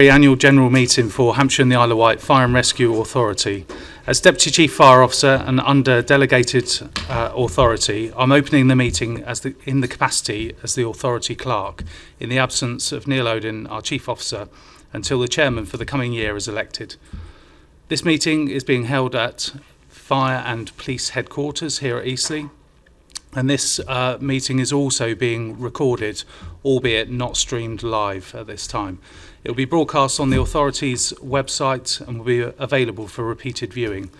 Annual General Meeting for Hampshire and the Isle of Wight Fire and Rescue Authority. As Deputy Chief Fire Officer and under delegated authority, I'm opening the meeting in the capacity as the Authority Clerk, in the absence of Neil Odin, our Chief Officer, until the Chairman for the coming year is elected. This meeting is being held at Fire and Police Headquarters here at Eastleigh, and this meeting is also being recorded, albeit not streamed live at this time. It will be broadcast on the authority's website and will be available for repeated viewing.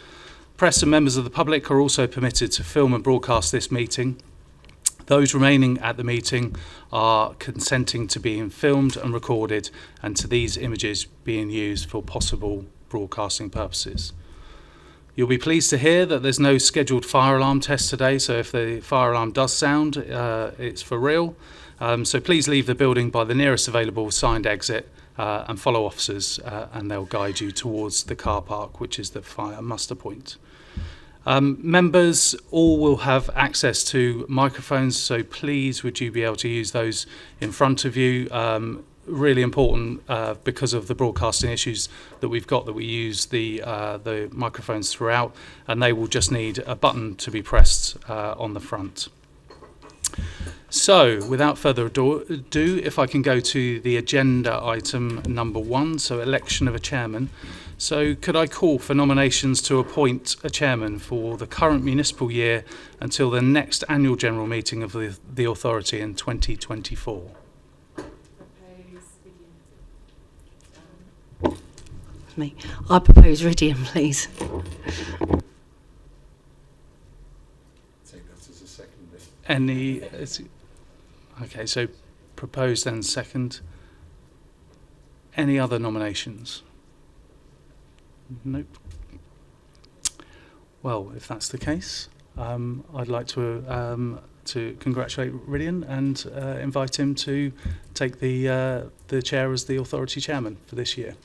Press and members of the public are also permitted to film and broadcast this meeting. Those remaining at the meeting are consenting to being filmed and recorded, and to these images being used for possible broadcasting purposes. You'll be pleased to hear that there's no scheduled fire alarm test today, so if the fire alarm does sound, it's for real. So please leave the building by the nearest available signed exit and follow officers, and they'll guide you towards the car park, which is the fire muster point. Members all will have access to microphones, so please would you be able to use those in front of you. Really important because of the broadcasting issues that we've got, that we use the microphones throughout, and they will just need a button to be pressed on the front. So, without further ado, if I can go to the agenda item number 1, so election of a chairman. So, could I call for nominations to appoint a chairman for the current municipal year until the next annual general meeting of the authority in 2024? Me. I propose Ridian, please. Take that as a second. Any? Okay, so proposed and second. Any other nominations? Nope. Well, if that's the case, I'd like to congratulate Ridian and invite him to take the chair as the authority chairman for this year.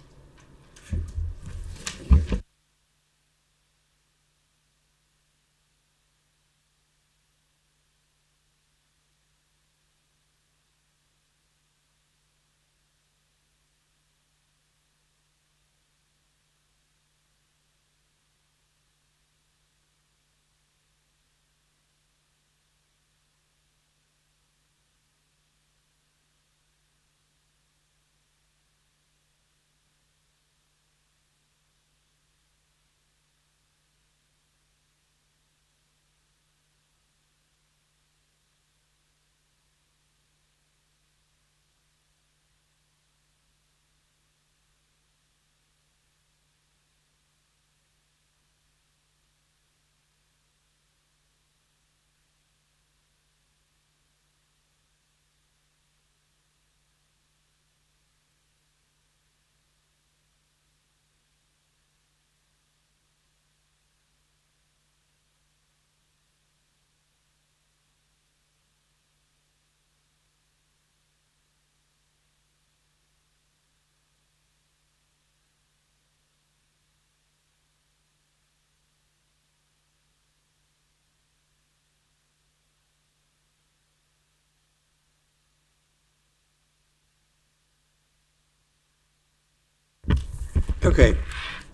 Okay,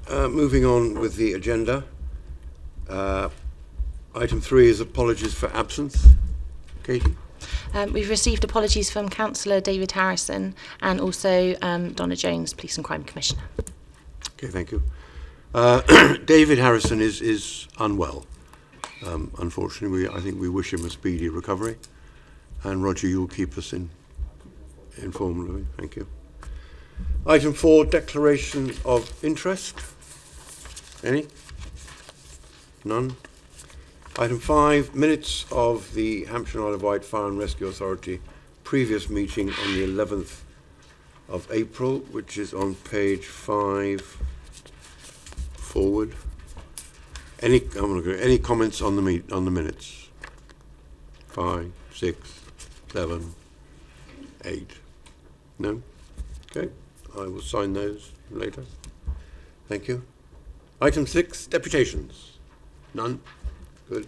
moving on with the agenda. Item 3 is apologies for absence. Katie? We've received apologies from Councillor David Harrison and also Donna Jones, Police and Crime Commissioner. Okay, thank you. David Harrison is unwell. Unfortunately, I think we wish him a speedy recovery. And Roger, you'll keep us informed of it. Thank you. Item 4, declaration of interest. Any? None. Item 5, minutes of the Hampshire and Isle of Wight Fire and Rescue Authority previous meeting on the 11th of April, which is on page 5 forward. Any comments on the minutes? 5, 6, 7, 8. No? Okay. I will sign those later. Thank you. Item 6, deputations. None. Good.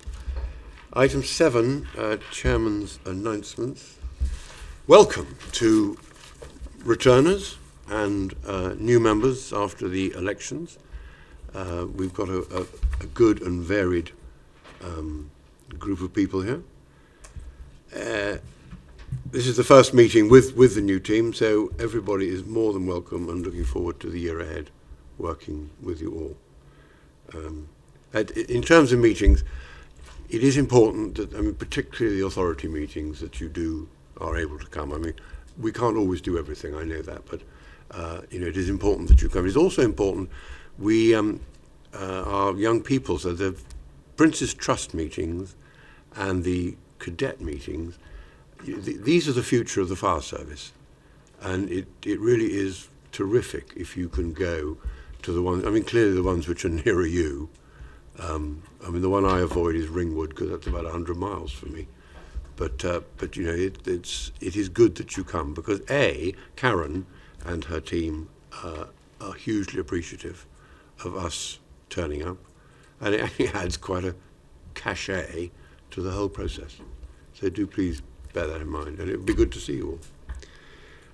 Item 7, Chairman's announcements. Welcome to returners and new members after the elections. We've got a good and varied group of people here. This is the first meeting with the new team, so everybody is more than welcome and looking forward to the year ahead, working with you all. In terms of meetings, it is important that, particularly the authority meetings, that you are able to come. We can't always do everything, I know that, but it is important that you come. It's also important we are young people, so the Prince's Trust meetings and the cadet meetings, these are the future of the fire service, and it really is terrific if you can go to the ones, clearly the ones which are nearer you. The one I avoid is Ringwood, because that's about 100 miles for me. But it is good that you come, because Karen and her team are hugely appreciative of us turning up, and it actually adds quite a cachet to the whole process. So do please bear that in mind, and it would be good to see you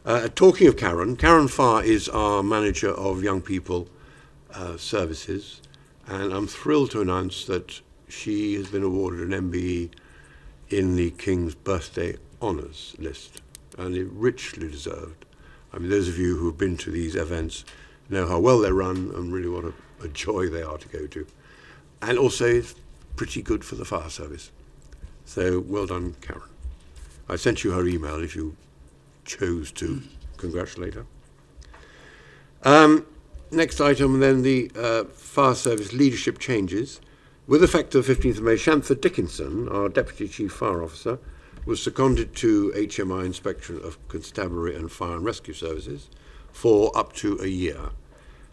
all. Talking of Karen Farr is our manager of young people services, and I'm thrilled to announce that she has been awarded an MBE in the King's Birthday Honours list, and it richly deserved. Those of you who have been to these events know how well they run and really what a joy they are to go to. And also it's pretty good for the fire service. So well done, Karen. I sent you her email if you chose to congratulate her. Next item then, the fire service leadership changes. With effect to the 15th of May, Shantha Dickinson, our Deputy Chief Fire Officer, was seconded to HMI Inspection of Constabulary and Fire and Rescue Services for up to a year.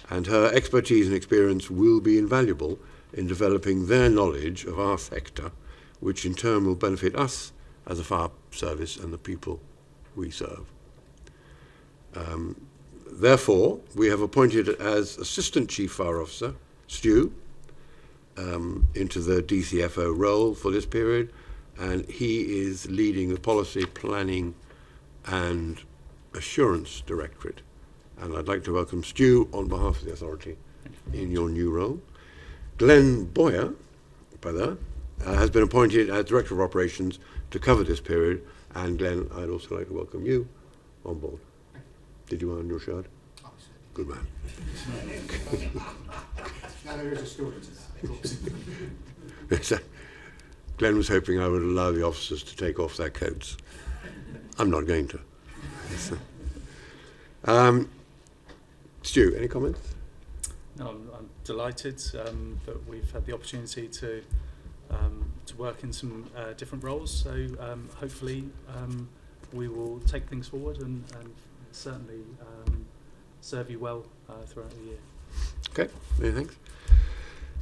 And her expertise and experience will be invaluable in developing their knowledge of our sector, which in turn will benefit us as a fire service and the people we serve. Therefore, we have appointed as Assistant Chief Fire Officer, Stu, into the DCFO role for this period, and he is leading the Policy, Planning and Assurance Directorate. And I'd like to welcome Stu on behalf of the authority in your new role. Glenn Boyer, has been appointed as Director of Operations to cover this period, and Glenn, I'd also like to welcome you on board. Did you earn your shirt? Good man. Now there is a story to that. Glenn was hoping I would allow the officers to take off their coats. I'm not going to. Stu, any comments? No, I'm delighted that we've had the opportunity to work in some different roles. So hopefully we will take things forward and certainly serve you well throughout the year. Okay, many thanks.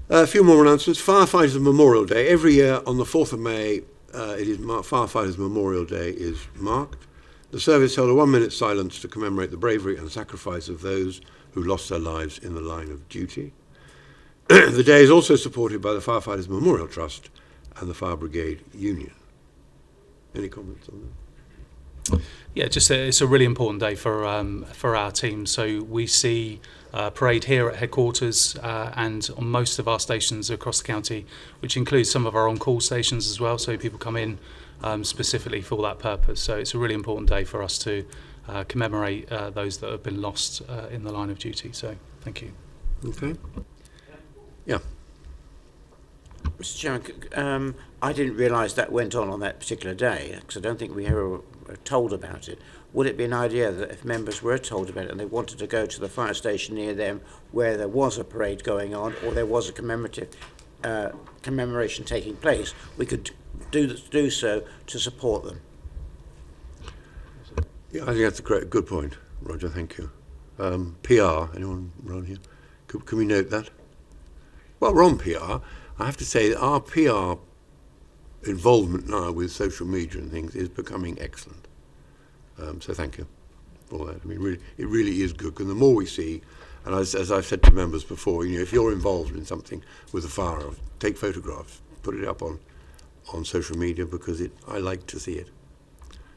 A few more announcements. Firefighters Memorial Day. Every year on the 4th of May, Firefighters Memorial Day is marked. The service held a 1-minute silence to commemorate the bravery and sacrifice of those who lost their lives in the line of duty. The day is also supported by the Firefighters Memorial Trust and the Fire Brigade Union. Any comments on that? Yeah, it's a really important day for our team. So we see parade here at headquarters and on most of our stations across the county, which includes some of our on-call stations as well. So people come in specifically for that purpose. So it's a really important day for us to commemorate those that have been lost in the line of duty. So thank you. Okay. Yeah. Mr. Chairman, I didn't realise that went on that particular day, because I don't think we ever were told about it. Would it be an idea that if members were told about it and they wanted to go to the fire station near them where there was a parade going on or there was a commemoration taking place, we could do so to support them? Yeah, I think that's a good point, Roger. Thank you. PR, anyone around here? Can we note that? Well, we're on PR. I have to say that our PR involvement now with social media and things is becoming excellent. So thank you for that. Really, it really is good. And the more we see, and as I've said to members before, if you're involved in something with a fire, take photographs, put it up on social media, because I like to see it.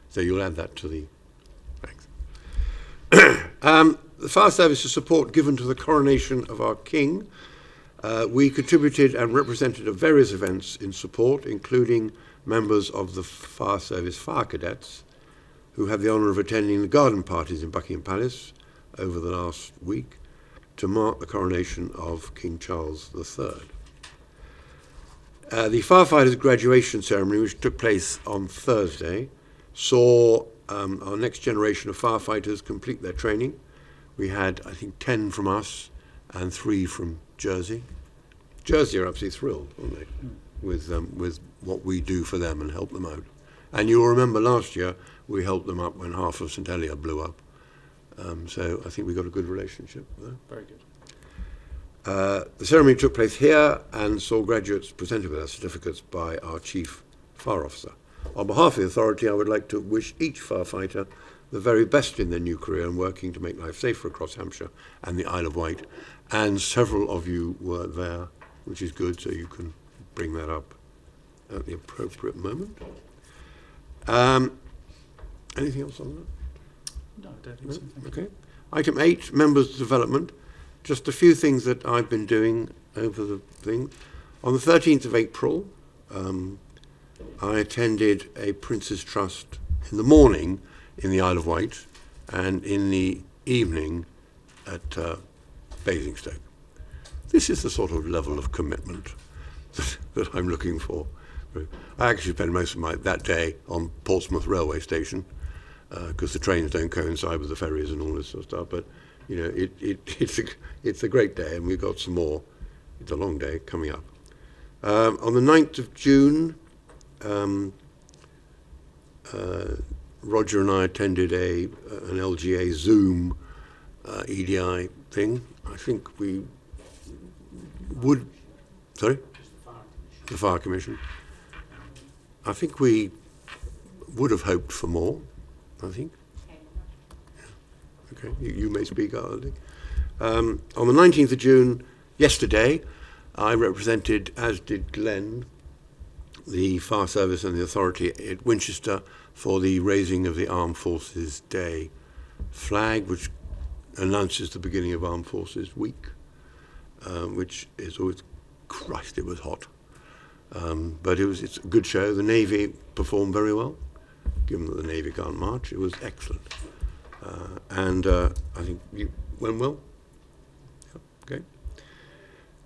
So you'll add that to the thanks. The fire service's support given to the coronation of our King. We contributed and represented at various events in support, including members of the fire service fire cadets, who had the honour of attending the garden parties in Buckingham Palace over the last week to mark the coronation of King Charles III. The firefighters' graduation ceremony, which took place on Thursday, saw our next generation of firefighters complete their training. We had, I think, 10 from us and 3 from Jersey. Jersey are absolutely thrilled, aren't they, with what we do for them and help them out. And you'll remember last year we helped them up when half of St Helier blew up. So I think we got a good relationship there. Very good. The ceremony took place here and saw graduates presented with their certificates by our Chief Fire Officer. On behalf of the authority, I would like to wish each firefighter the very best in their new career and working to make life safer across Hampshire and the Isle of Wight. And several of you were there, which is good, so you can bring that up at the appropriate moment. Anything else on that? No, I don't think so. Thank you. Okay. Item 8, members' development. Just a few things that I've been doing over the thing. On the 13th of April, I attended a Prince's Trust in the morning in the Isle of Wight and in the evening at Basingstoke. This is the sort of level of commitment that I'm looking for. I actually spent most of that day on Portsmouth railway station because the trains don't coincide with the ferries and all this sort of stuff. But you know, it's a great day, and we've got some more. It's a long day coming up. On the 9th of June, Roger and I attended an LGA Zoom EDI thing. I think we would. Sorry? The Fire Commission. I think we would have hoped for more, I think. Okay, you may speak, Arlie. On the 19th of June, yesterday, I represented, as did Glenn, the Fire Service and the Authority at Winchester for the raising of the Armed Forces Day flag, which announces the beginning of Armed Forces Week, which is always, Christ, it was hot. But it's a good show. The Navy performed very well, given that the Navy can't march. It was excellent. And I think you went well. Yeah, okay.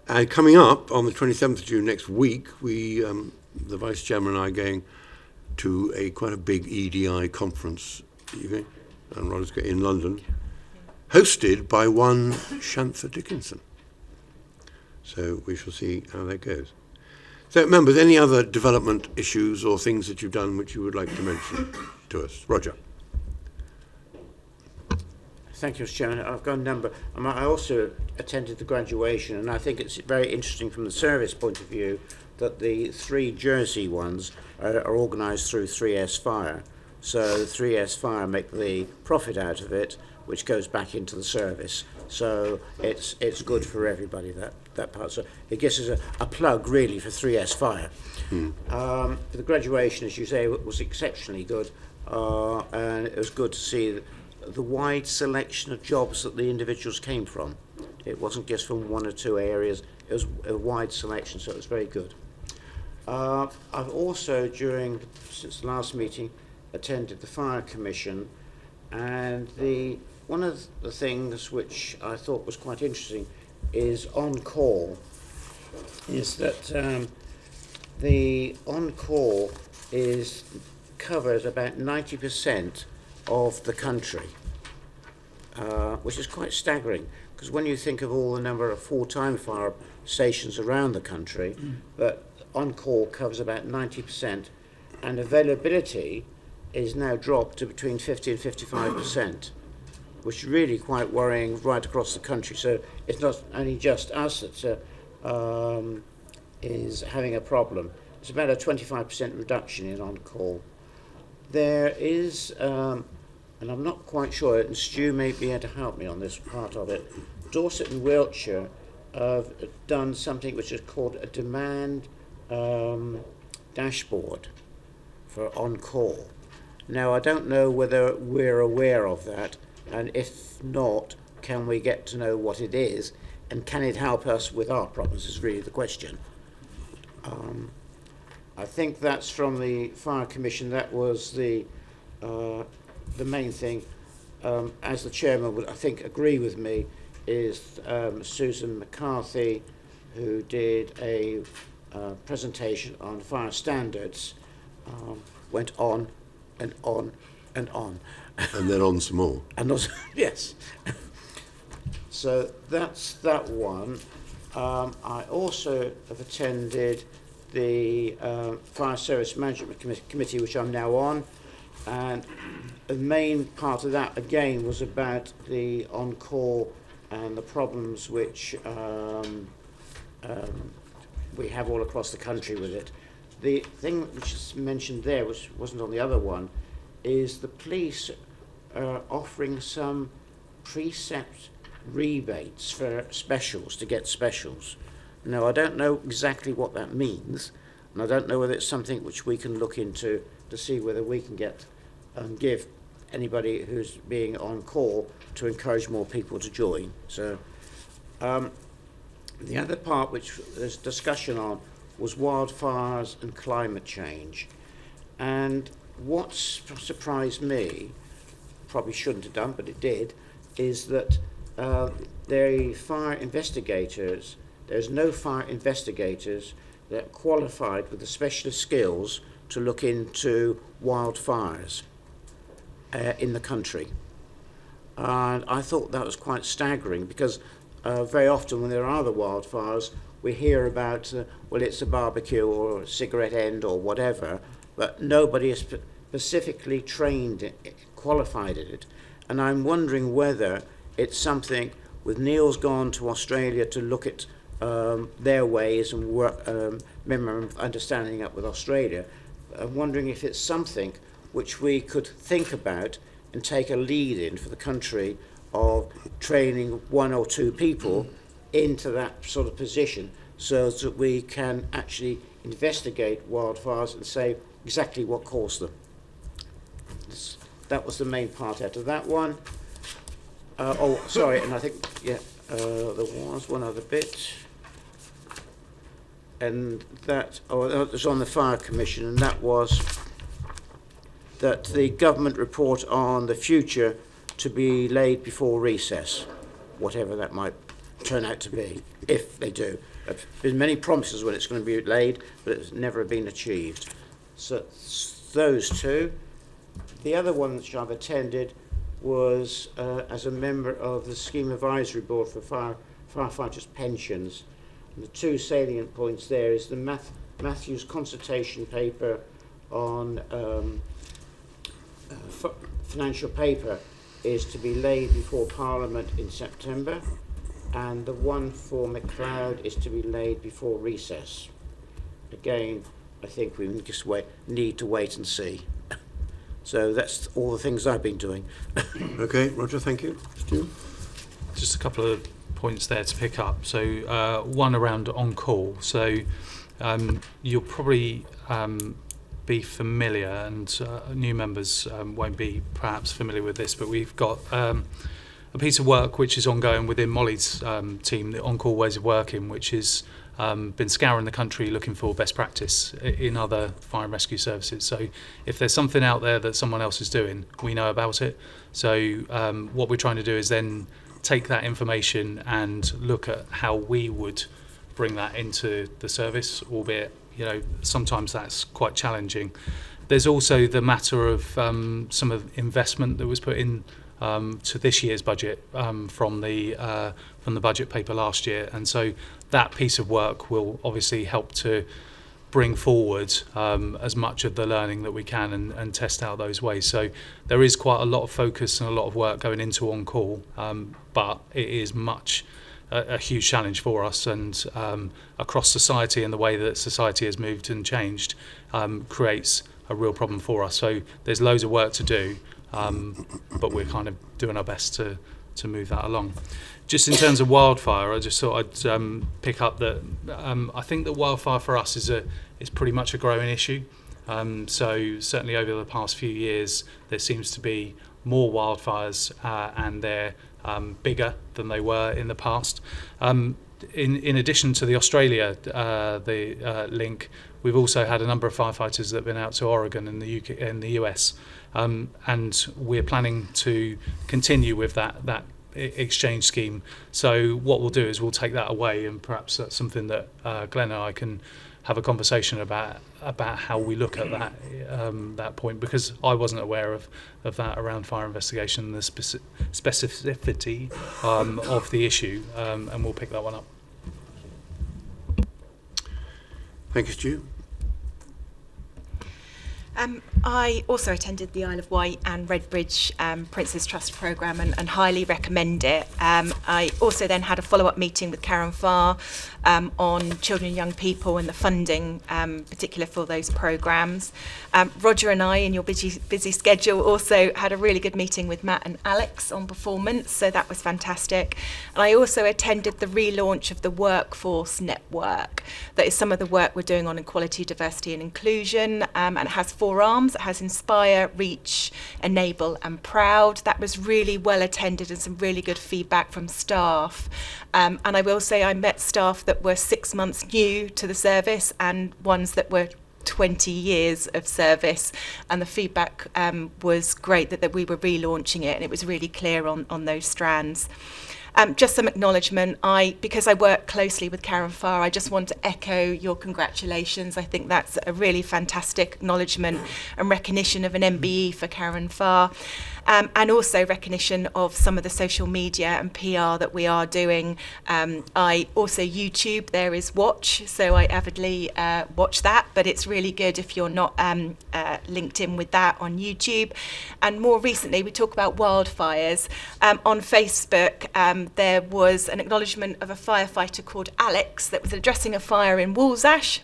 And coming up on the 27th of June next week, we, the Vice Chairman and I, are going to quite a big EDI conference, and Roger's in London, hosted by one Shantha Dickinson. So we shall see how that goes. So, members, any other development issues or things that you've done which you would like to mention to us? Roger. Thank you, Mr. Chairman. I've got a number. I also attended the graduation, and I think it's very interesting from the service point of view that the 3 Jersey ones are organised through 3S Fire. So 3S Fire make the profit out of it, which goes back into the service. So it's good for everybody, that part. So it gives us a plug, really, for 3S Fire. The graduation, as you say, was exceptionally good, and it was good to see the wide selection of jobs that the individuals came from. It wasn't just from 1 or 2 areas, it was a wide selection, so it was very good. I've also, since the last meeting, attended the Fire Commission, and one of the things which I thought was quite interesting is on-call, is that the on-call covers about 90% of the country, which is quite staggering, because when you think of all the number of full-time fire stations around the country, but on-call covers about 90%, and availability is now dropped to between 50 and 55%, which is really quite worrying right across the country. So it's not only just us that is having a problem. It's about a 25% reduction in on-call. There is, and I'm not quite sure, and Stu may be able to help me on this part of it, Dorset and Wiltshire have done something which is called a demand dashboard for on-call. Now, I don't know whether we're aware of that, And if not, can we get to know what it is, and can it help us with our problems is really the question. I think that's from the Fire Commission. That was the main thing. As the chairman would, I think, agree with me, is Susan McCarthy, who did a presentation on fire standards, went on and on and on. And then on some more. And also, yes. So that's that one. I also have attended the Fire Service Management Committee, which I'm now on, and the main part of that again was about the on-call and the problems which we have all across the country with it. The thing which is mentioned there, which wasn't on the other one, is the police offering some precept rebates for specials, to get specials. Now, I don't know exactly what that means, and I don't know whether it's something which we can look into to see whether we can get and give anybody who's being on call to encourage more people to join. So the other part which there's discussion on was wildfires and climate change. And what surprised me, probably shouldn't have done, but it did, is that there's no fire investigators that are qualified with the specialist skills to look into wildfires in the country. And I thought that was quite staggering, because very often when there are other wildfires, we hear about, well, it's a barbecue or a cigarette end or whatever, but nobody is specifically trained, qualified in it. And I'm wondering whether it's something, with Neil's gone to Australia to look at their ways and work, understanding up with Australia, I'm wondering if it's something which we could think about and take a lead in for the country of training one or two people into that sort of position, so that we can actually investigate wildfires and say exactly what caused them. That was the main part out of that one. Oh, sorry, and I think, yeah, there was one other bit. And that, it was on the Fire Commission, and that was that the government report on the future to be laid before recess, whatever that might turn out to be, if they do. There's been many promises when it's going to be laid, but it's never been achieved. So those two. The other one which I've attended was as a member of the Scheme Advisory Board for Firefighters' Pensions. And the two salient points there is the Matthews consultation paper on financial paper is to be laid before Parliament in September, and the one for MacLeod is to be laid before recess. Again, I think we just need to wait and see. So that's all the things I've been doing. Okay, Roger, thank you. Stu? Just a couple of points there to pick up. So one around on-call. So you'll probably be familiar, and new members won't be perhaps familiar with this, but we've got a piece of work which is ongoing within Molly's team, the on-call ways of working, which has been scouring the country looking for best practice in other fire and rescue services. So if there's something out there that someone else is doing, we know about it. So what we're trying to do is then take that information and look at how we would bring that into the service, albeit, you know, sometimes that's quite challenging. There's also the matter of some of the investment that was put in to this year's budget from the budget paper last year, and so that piece of work will obviously help to bring forward as much of the learning that we can and test out those ways. So there is quite a lot of focus and a lot of work going into on-call, but it is a huge challenge for us, and across society, and the way that society has moved and changed creates a real problem for us. So there's loads of work to do, but we're kind of doing our best to move that along. Just in terms of wildfire, I just thought I'd pick up that I think that wildfire for us is pretty much a growing issue. So certainly over the past few years, there seems to be more wildfires and they're bigger than they were in the past. In addition to the Australia link, we've also had a number of firefighters that have been out to Oregon and the UK and the US, and we're planning to continue with that exchange scheme. So what we'll do is we'll take that away, and perhaps that's something that Glenn and I can have a conversation about how we look at that point, because I wasn't aware of that around fire investigation and the specificity of the issue, and we'll pick that one up. Thank you, Stu. I also attended the Isle of Wight and Redbridge Prince's Trust programme and highly recommend it. I also then had a follow-up meeting with Karen Farr on children and young people and the funding, particular for those programmes. Roger and I, in your busy schedule, also had a really good meeting with Matt and Alex on performance, so that was fantastic. And I also attended the relaunch of the Workforce Network. That is some of the work we're doing on equality, diversity and inclusion, and it has 4 arms. It has Inspire, Reach, Enable and Proud. That was really well attended and some really good feedback from staff. And I will say I met staff that were 6 months new to the service and ones that were 20 years of service, and the feedback was great that we were relaunching it, and it was really clear on those strands. Just some acknowledgement. Because I work closely with Karen Farr, I just want to echo your congratulations. I think that's a really fantastic acknowledgement and recognition of an MBE for Karen Farr. And also recognition of some of the social media and PR that we are doing. I also YouTube, there is Watch, so I avidly watch that, but it's really good if you're not linked in with that on YouTube. And more recently, we talk about wildfires. On Facebook, there was an acknowledgement of a firefighter called Alex that was addressing a fire in Woolsash,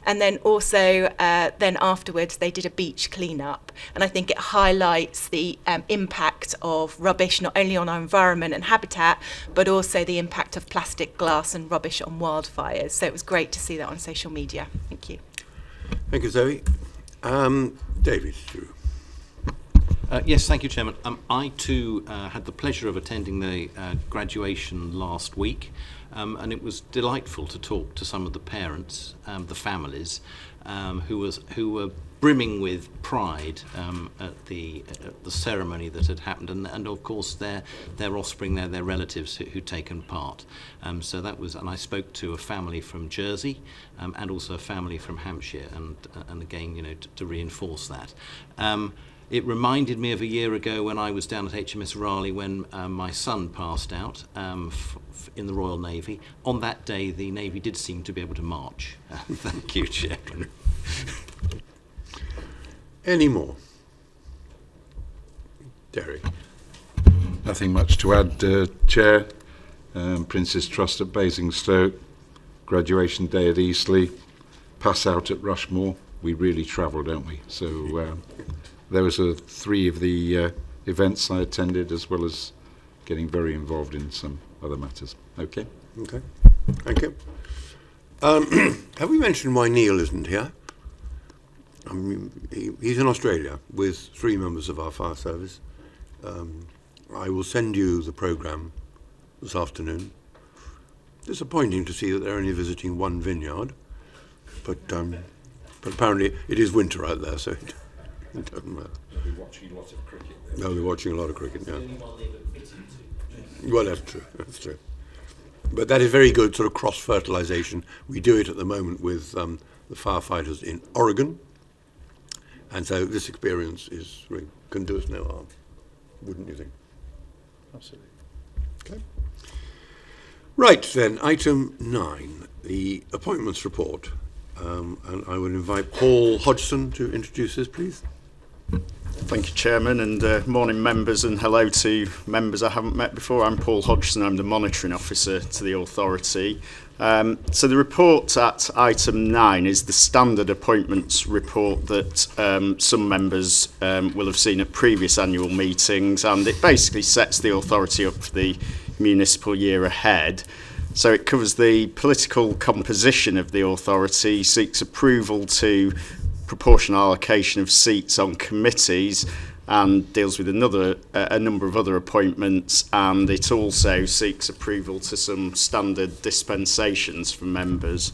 and then also then afterwards they did a beach clean-up. And I think it highlights the impact of rubbish not only on our environment and habitat, but also the impact of plastic, glass and rubbish on wildfires. So it was great to see that on social media. Thank you. Thank you, Zoe. David, Stu. Yes, thank you, Chairman. I too had the pleasure of attending the graduation last week, and it was delightful to talk to some of the parents, the families, who were brimming with pride at the ceremony that had happened, and of course their offspring, their relatives who'd taken part. So that was, and I spoke to a family from Jersey and also a family from Hampshire, and again, to reinforce that. It reminded me of a year ago when I was down at HMS Raleigh when my son passed out in the Royal Navy. On that day, the Navy did seem to be able to march. Thank you, Chairman. Any more? Derek. Nothing much to add, Chair. Prince's Trust at Basingstoke, graduation day at Eastleigh, pass out at Rushmore. We really travel, don't we? So those are 3 of the events I attended, as well as getting very involved in some other matters. Okay. Okay. Thank you. Have we mentioned why Neil isn't here? I mean, he's in Australia with 3 members of our fire service. I will send you the programme this afternoon. Disappointing to see that they're only visiting 1 vineyard, but apparently it is winter out there, so it doesn't matter. They'll be watching lots of cricket. They'll be watching a lot of cricket, yeah. Well, that's true. That's true. But that is very good sort of cross-fertilisation. We do it at the moment with the firefighters in Oregon. And so this experience can do us no harm, wouldn't you think? Absolutely. Okay. Right then, item 9, the appointments report. And I would invite Paul Hodgson to introduce this, please. Thank you, Chairman, and morning members, and hello to members I haven't met before. I'm Paul Hodgson, I'm the Monitoring Officer to the authority. So the report at item 9 is the standard appointments report that some members will have seen at previous annual meetings, and it basically sets the authority up for the municipal year ahead. So it covers the political composition of the authority, seeks approval to proportional allocation of seats on committees, and deals with a number of other appointments, and it also seeks approval to some standard dispensations for members.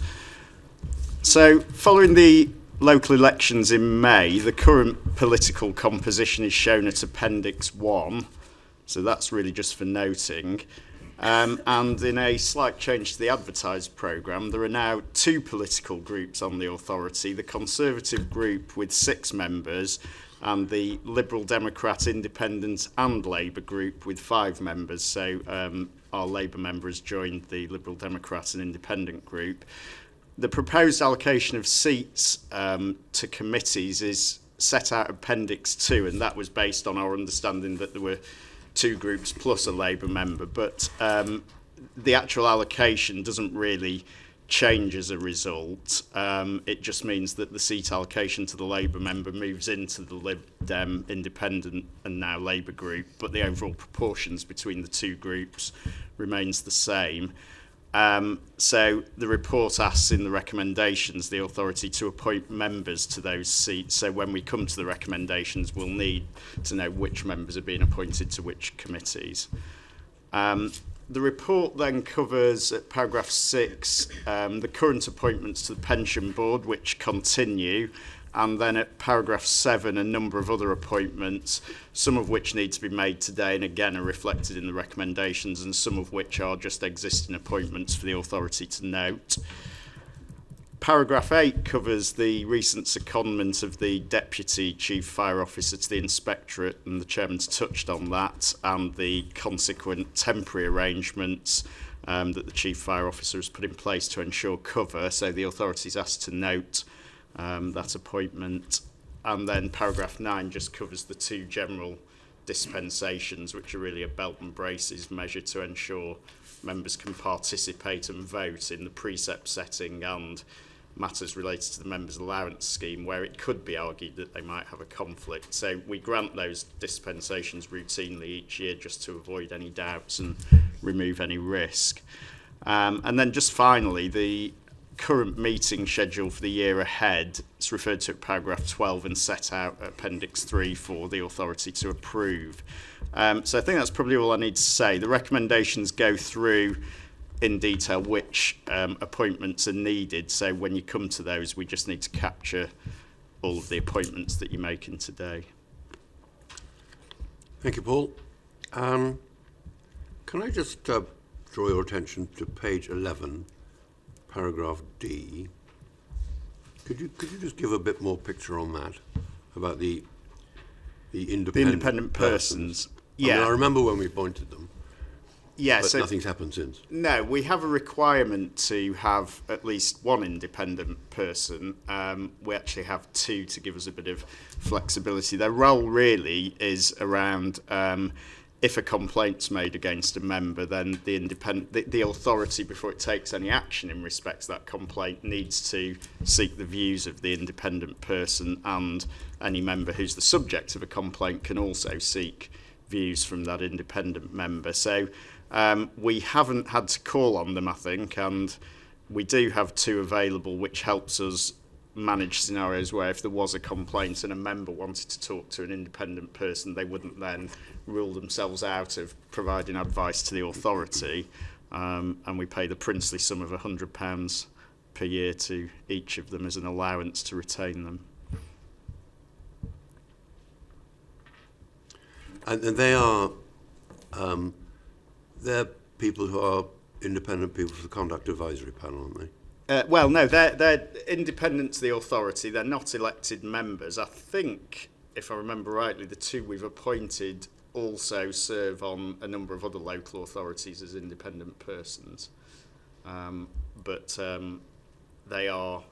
So, following the local elections in May, the current political composition is shown at Appendix 1, so that's really just for noting. And in a slight change to the advertised programme, there are now 2 political groups on the authority, the Conservative group with 6 members, and the Liberal Democrat Independent and Labour group with 5 members. So our Labour member has joined the Liberal Democrat and Independent group. The proposed allocation of seats to committees is set out Appendix 2, and that was based on our understanding that there were 2 groups plus a Labour member, but the actual allocation doesn't really change as a result. It just means that the seat allocation to the Labour member moves into the Lib Dem, Independent and now Labour group, but the overall proportions between the 2 groups remains the same. So the report asks in the recommendations the authority to appoint members to those seats. So when we come to the recommendations, we'll need to know which members are being appointed to which committees. The report then covers, at paragraph 6, the current appointments to the pension board, which continue, and then at paragraph 7, a number of other appointments, some of which need to be made today and again are reflected in the recommendations, and some of which are just existing appointments for the authority to note. Paragraph 8 covers the recent secondment of the Deputy Chief Fire Officer to the Inspectorate, and the Chairman's touched on that, and the consequent temporary arrangements that the Chief Fire Officer has put in place to ensure cover. So the authority is asked to note that appointment. And then paragraph 9 just covers the 2 general dispensations, which are really a belt and braces measure to ensure members can participate and vote in the precept setting and matters related to the members' allowance scheme, where it could be argued that they might have a conflict. So we grant those dispensations routinely each year just to avoid any doubts and remove any risk. And then just finally, the current meeting schedule for the year ahead is referred to at paragraph 12 and set out at Appendix 3 for the authority to approve. So I think that's probably all I need to say. The recommendations go through in detail which appointments are needed. So when you come to those, we just need to capture all of the appointments that you're making today. Thank you, Paul. Can I just draw your attention to page 11, paragraph D? Could you just give a bit more picture on that about the independent persons? Yeah, I mean, I remember when we appointed them. Yeah, but so nothing's happened since. No, we have a requirement to have at least 1 independent person. We actually have 2 to give us a bit of flexibility. Their role really is around if a complaint's made against a member, then the authority, before it takes any action in respect to that complaint, needs to seek the views of the independent person, and any member who's the subject of a complaint can also seek views from that independent member. So we haven't had to call on them, I think, and we do have 2 available, which helps us manage scenarios where if there was a complaint and a member wanted to talk to an independent person, they wouldn't then rule themselves out of providing advice to the authority, and we pay the princely sum of £100 per year to each of them as an allowance to retain them. And they are they're people who are independent people for the Conduct Advisory Panel, aren't they? Well, no, they're independent to the authority. They're not elected members. I think, if I remember rightly, the 2 we've appointed also serve on a number of other local authorities as independent persons. But they are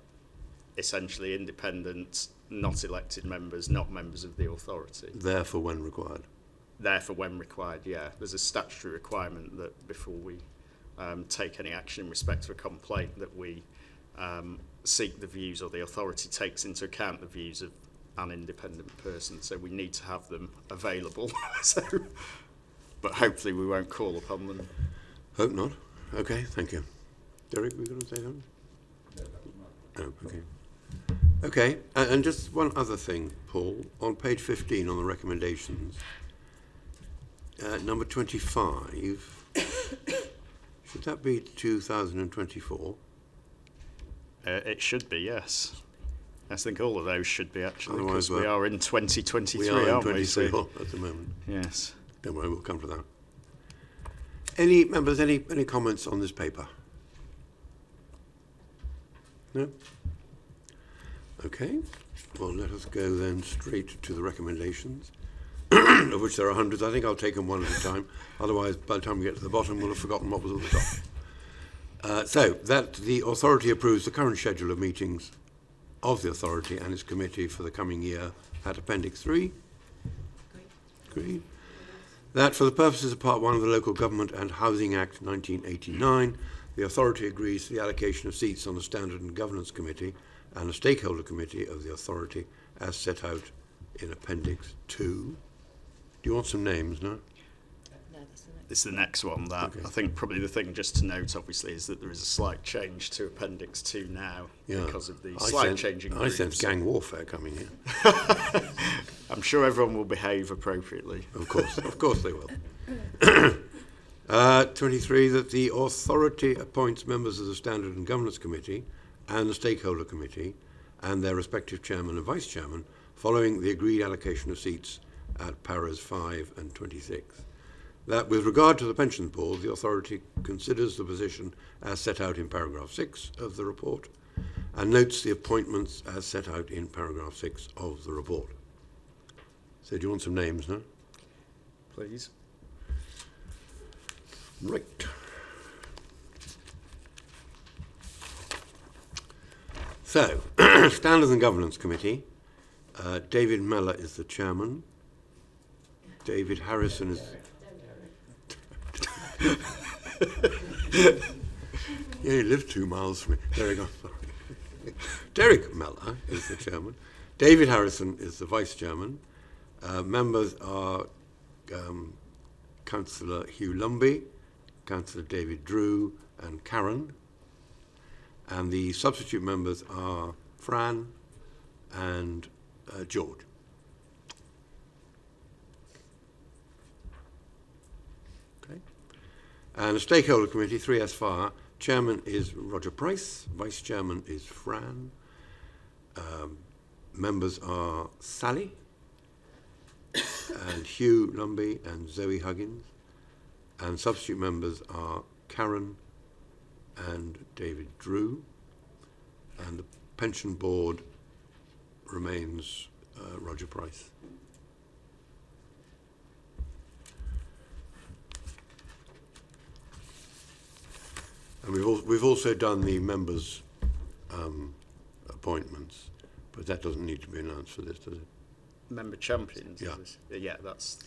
essentially independent, not elected members, not members of the authority. Therefore, when required. Therefore, when required, yeah. There's a statutory requirement that before we take any action in respect to a complaint, that we seek the views, or the authority takes into account the views of an independent person. So we need to have them available. But hopefully we won't call upon them. Hope not. Okay, thank you. Derek, were you going to say something? No, okay. Okay, and just one other thing, Paul. On page 15 on the recommendations, number 25, should that be 2024? It should be, yes. I think all of those should be, actually, Otherwise because we are in 2023, aren't we? So, at the moment. yes. Don't worry, we'll come to that. Any members, any comments on this paper? No? Okay, well, let us go then straight to the recommendations, of which there are hundreds. I think I'll take them one at a time. Otherwise, by the time we get to the bottom, we'll have forgotten what was at the top. So, that the authority approves the current schedule of meetings of the authority and its committee for the coming year at Appendix 3. Agreed. That for the purposes of Part 1 of the Local Government and Housing Act 1989, the authority agrees to the allocation of seats on the Standard and Governance Committee and the Stakeholder Committee of the authority as set out in Appendix 2. Do you want some names, no? It's the next one. That Okay. I think probably the thing just to note, obviously, is that there is a slight change to Appendix 2 now because of the slight changing. I sense gang warfare coming here. I'm sure everyone will behave appropriately. Of course they will. 23, that the authority appoints members of the Standard and Governance Committee and the Stakeholder Committee and their respective chairman and vice chairman following the agreed allocation of seats at paras 5 and 26. That with regard to the Pensions Board, the authority considers the position as set out in paragraph 6 of the report and notes the appointments as set out in paragraph 6 of the report. So do you want some names now? Please. Right. So, Standards and Governance Committee, David Mellor is the chairman. David Harrison is... Yeah, he lived 2 miles from me. There we go. Derek Mellor is the chairman. David Harrison is the vice chairman. Members are Councillor Hugh Lumby, Councillor David Drew and Karen. And the substitute members are Fran and George. Okay. And the Stakeholder Committee, 3S Fire, chairman is Roger Price, vice chairman is Fran. Members are Sally and Hugh Lumby and Zoe Huggins. And substitute members are Karen and David Drew. And the pension board remains Roger Price. And we've also done the members' appointments, but that doesn't need to be announced for this, does it? Member champions. Yeah. Is this? Yeah, that's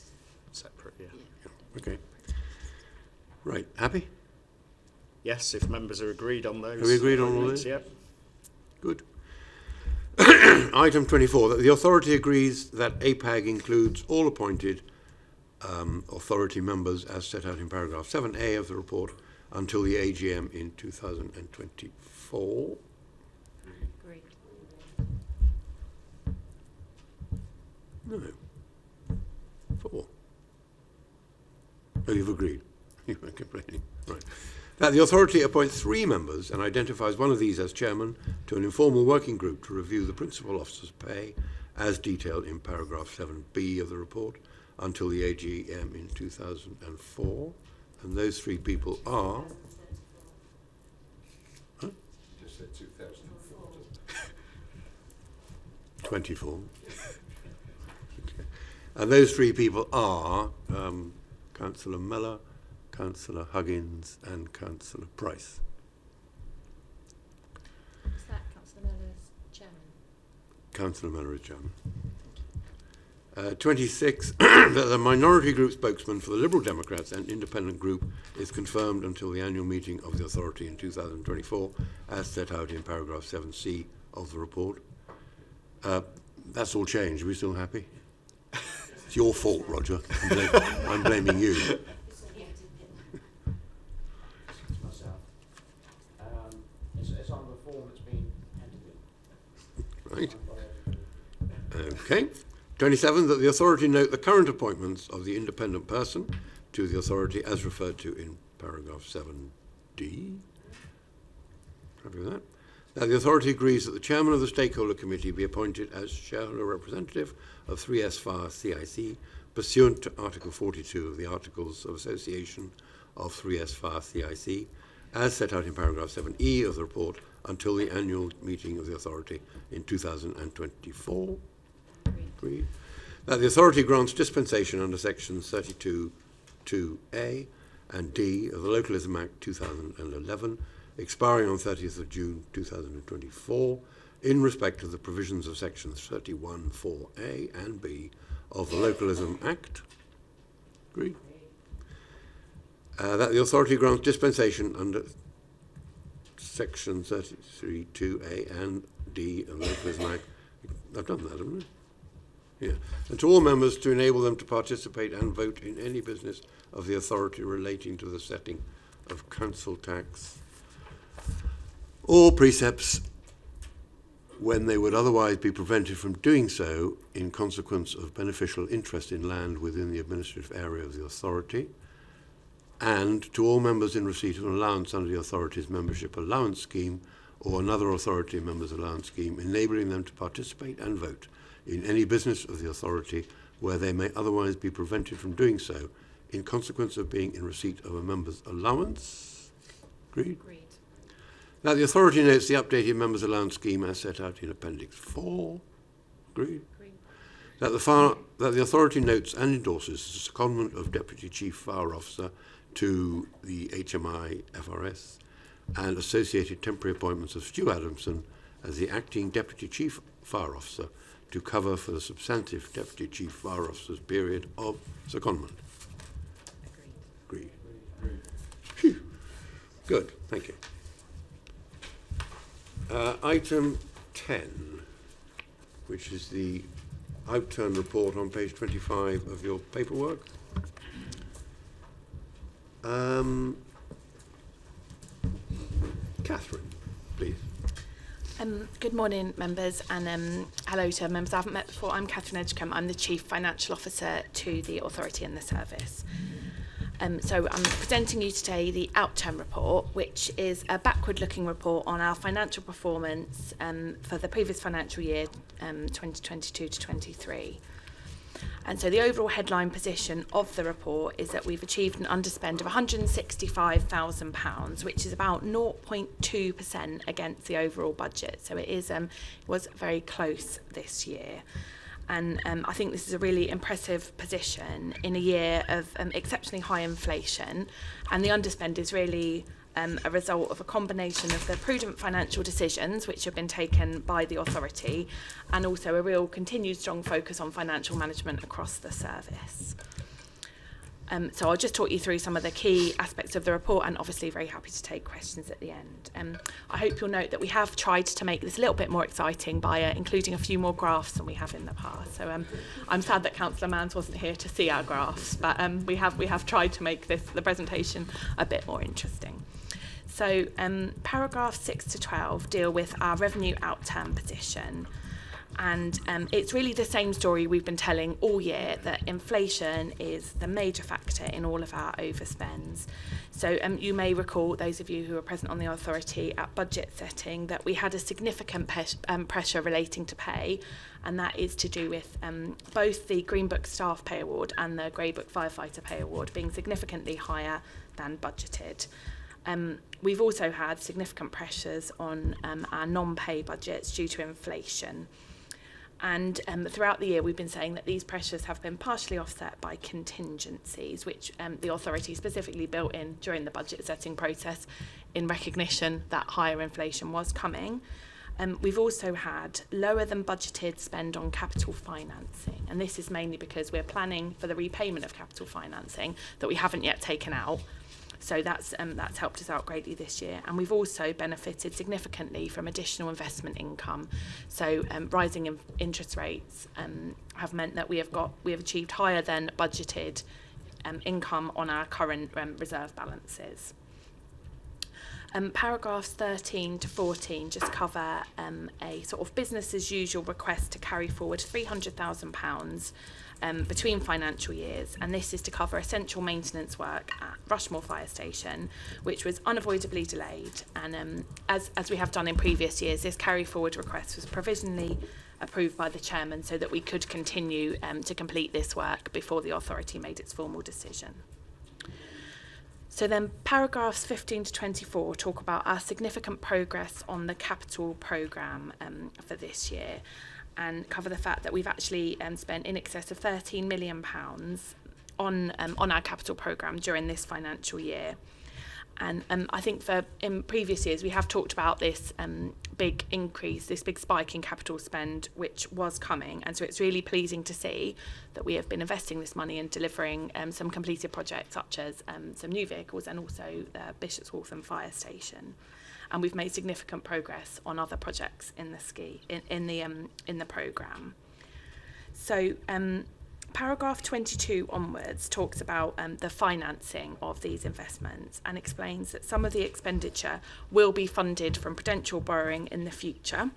separate. Yeah. Okay. Right. Happy? Yes, if members are agreed on those. Have we agreed on all those? Yep. Good. Item 24, that the authority agrees that APAG includes all appointed authority members as set out in paragraph 7A of the report until the AGM in 2024. Agreed. No. 4. Oh, you've agreed. You weren't complaining. Right. That the authority appoints 3 members and identifies one of these as chairman to an informal working group to review the principal officer's pay as detailed in paragraph 7B of the report until the AGM in 2004. And those 3 people are... Huh? You just said 2004, doesn't it? 24. Okay. And those 3 people are Councillor Mellor, Councillor Huggins and Councillor Price. Is that Councillor Mellor as chairman? Councillor Mellor is chairman. 26, that the minority group spokesman for the Liberal Democrats and Independent Group is confirmed until the annual meeting of the authority in 2024, as set out in paragraph 7C of the report. That's all changed. Are we still happy? It's your fault, Roger. I'm blaming you. Myself. It's on the form that's been handed in. Right. Okay. 27, that the authority note the current appointments of the independent person to the authority as referred to in paragraph 7D. Happy with that? That the authority agrees that the chairman of the stakeholder committee be appointed as shareholder representative of 3S FAR CIC pursuant to Article 42 of the Articles of Association of 3S FAR CIC as set out in paragraph 7E of the report until the annual meeting of the authority in 2024. Agreed. That the authority grants dispensation under sections 32(2)A and D of the Localism Act 2011, expiring on 30th of June 2024, in respect of the provisions of sections 31(4)A and B of the Localism Act. Agreed. That the authority grants dispensation under section 33(2)A and D of the Localism Act. I've done that, haven't I? Yeah. And to all members to enable them to participate and vote in any business of the authority relating to the setting of council tax or precepts when they would otherwise be prevented from doing so in consequence of beneficial interest in land within the administrative area of the authority, and to all members in receipt of an allowance under the authority's membership allowance scheme or another authority members allowance scheme, enabling them to participate and vote in any business of the authority where they may otherwise be prevented from doing so in consequence of being in receipt of a member's allowance. Agreed? Agreed. Now, the authority notes the updated members' allowance scheme as set out in Appendix 4. Agreed? Agreed. That the authority notes and endorses the secondment of Deputy Chief Fire Officer to the HMI FRS and associated temporary appointments of Stu Adamson as the Acting Deputy Chief Fire Officer to cover for the substantive Deputy Chief Fire Officer's period of secondment. Agreed. Phew. Good, thank you. Item 10, which is the outturn report on page 25 of your paperwork. Catherine, please. Good morning, members, and hello to members I haven't met before. I'm Catherine Edgecombe. I'm the Chief Financial Officer to the authority and the service. So I'm presenting you today the outturn report, which is a backward-looking report on our financial performance for the previous financial year, 2022 to 23. And so the overall headline position of the report is that we've achieved an underspend of £165,000, which is about 0.2% against the overall budget. So it is was very close this year. And I think this is a really impressive position in a year of exceptionally high inflation. And the underspend is really a result of a combination of the prudent financial decisions which have been taken by the authority and also a real continued strong focus on financial management across the service. So I'll just talk you through some of the key aspects of the report and obviously very happy to take questions at the end. I hope you'll note that we have tried to make this a little bit more exciting by including a few more graphs than we have in the past. So I'm sad that Councillor Manns wasn't here to see our graphs, but we have tried to make the presentation a bit more interesting. So paragraphs 6 to 12 deal with our revenue outturn position. And it's really the same story we've been telling all year, that inflation is the major factor in all of our overspends. So you may recall, those of you who were present on the authority at budget setting, that we had a significant pressure relating to pay, and that is to do with both the Green Book Staff Pay Award and the Grey Book Firefighter Pay Award being significantly higher than budgeted. We've also had significant pressures on our non-pay budgets due to inflation. And throughout the year, we've been saying that these pressures have been partially offset by contingencies, which the authority specifically built in during the budget setting process in recognition that higher inflation was coming. We've also had lower than budgeted spend on capital financing. And this is mainly because we're planning for the repayment of capital financing that we haven't yet taken out. So that's helped us out greatly this year. And we've also benefited significantly from additional investment income. So rising interest rates have meant that we have achieved higher than budgeted income on our current reserve balances. Paragraphs 13 to 14 just cover a sort of business as usual request to carry forward £300,000 between financial years, and this is to cover essential maintenance work at Rushmore Fire Station, which was unavoidably delayed. And as we have done in previous years, this carry forward request was provisionally approved by the chairman so that we could continue to complete this work before the authority made its formal decision. So then paragraphs 15 to 24 talk about our significant progress on the capital programme for this year, and cover the fact that we've actually spent in excess of £13 million on our capital programme during this financial year. And I think in previous years we have talked about this big increase, this big spike in capital spend which was coming, and so it's really pleasing to see that we have been investing this money and delivering some completed projects such as some new vehicles and also the Bishop's Waltham Fire Station. And we've made significant progress on other projects in the programme. So paragraph 22 onwards talks about the financing of these investments and explains that some of the expenditure will be funded from prudential borrowing in the future.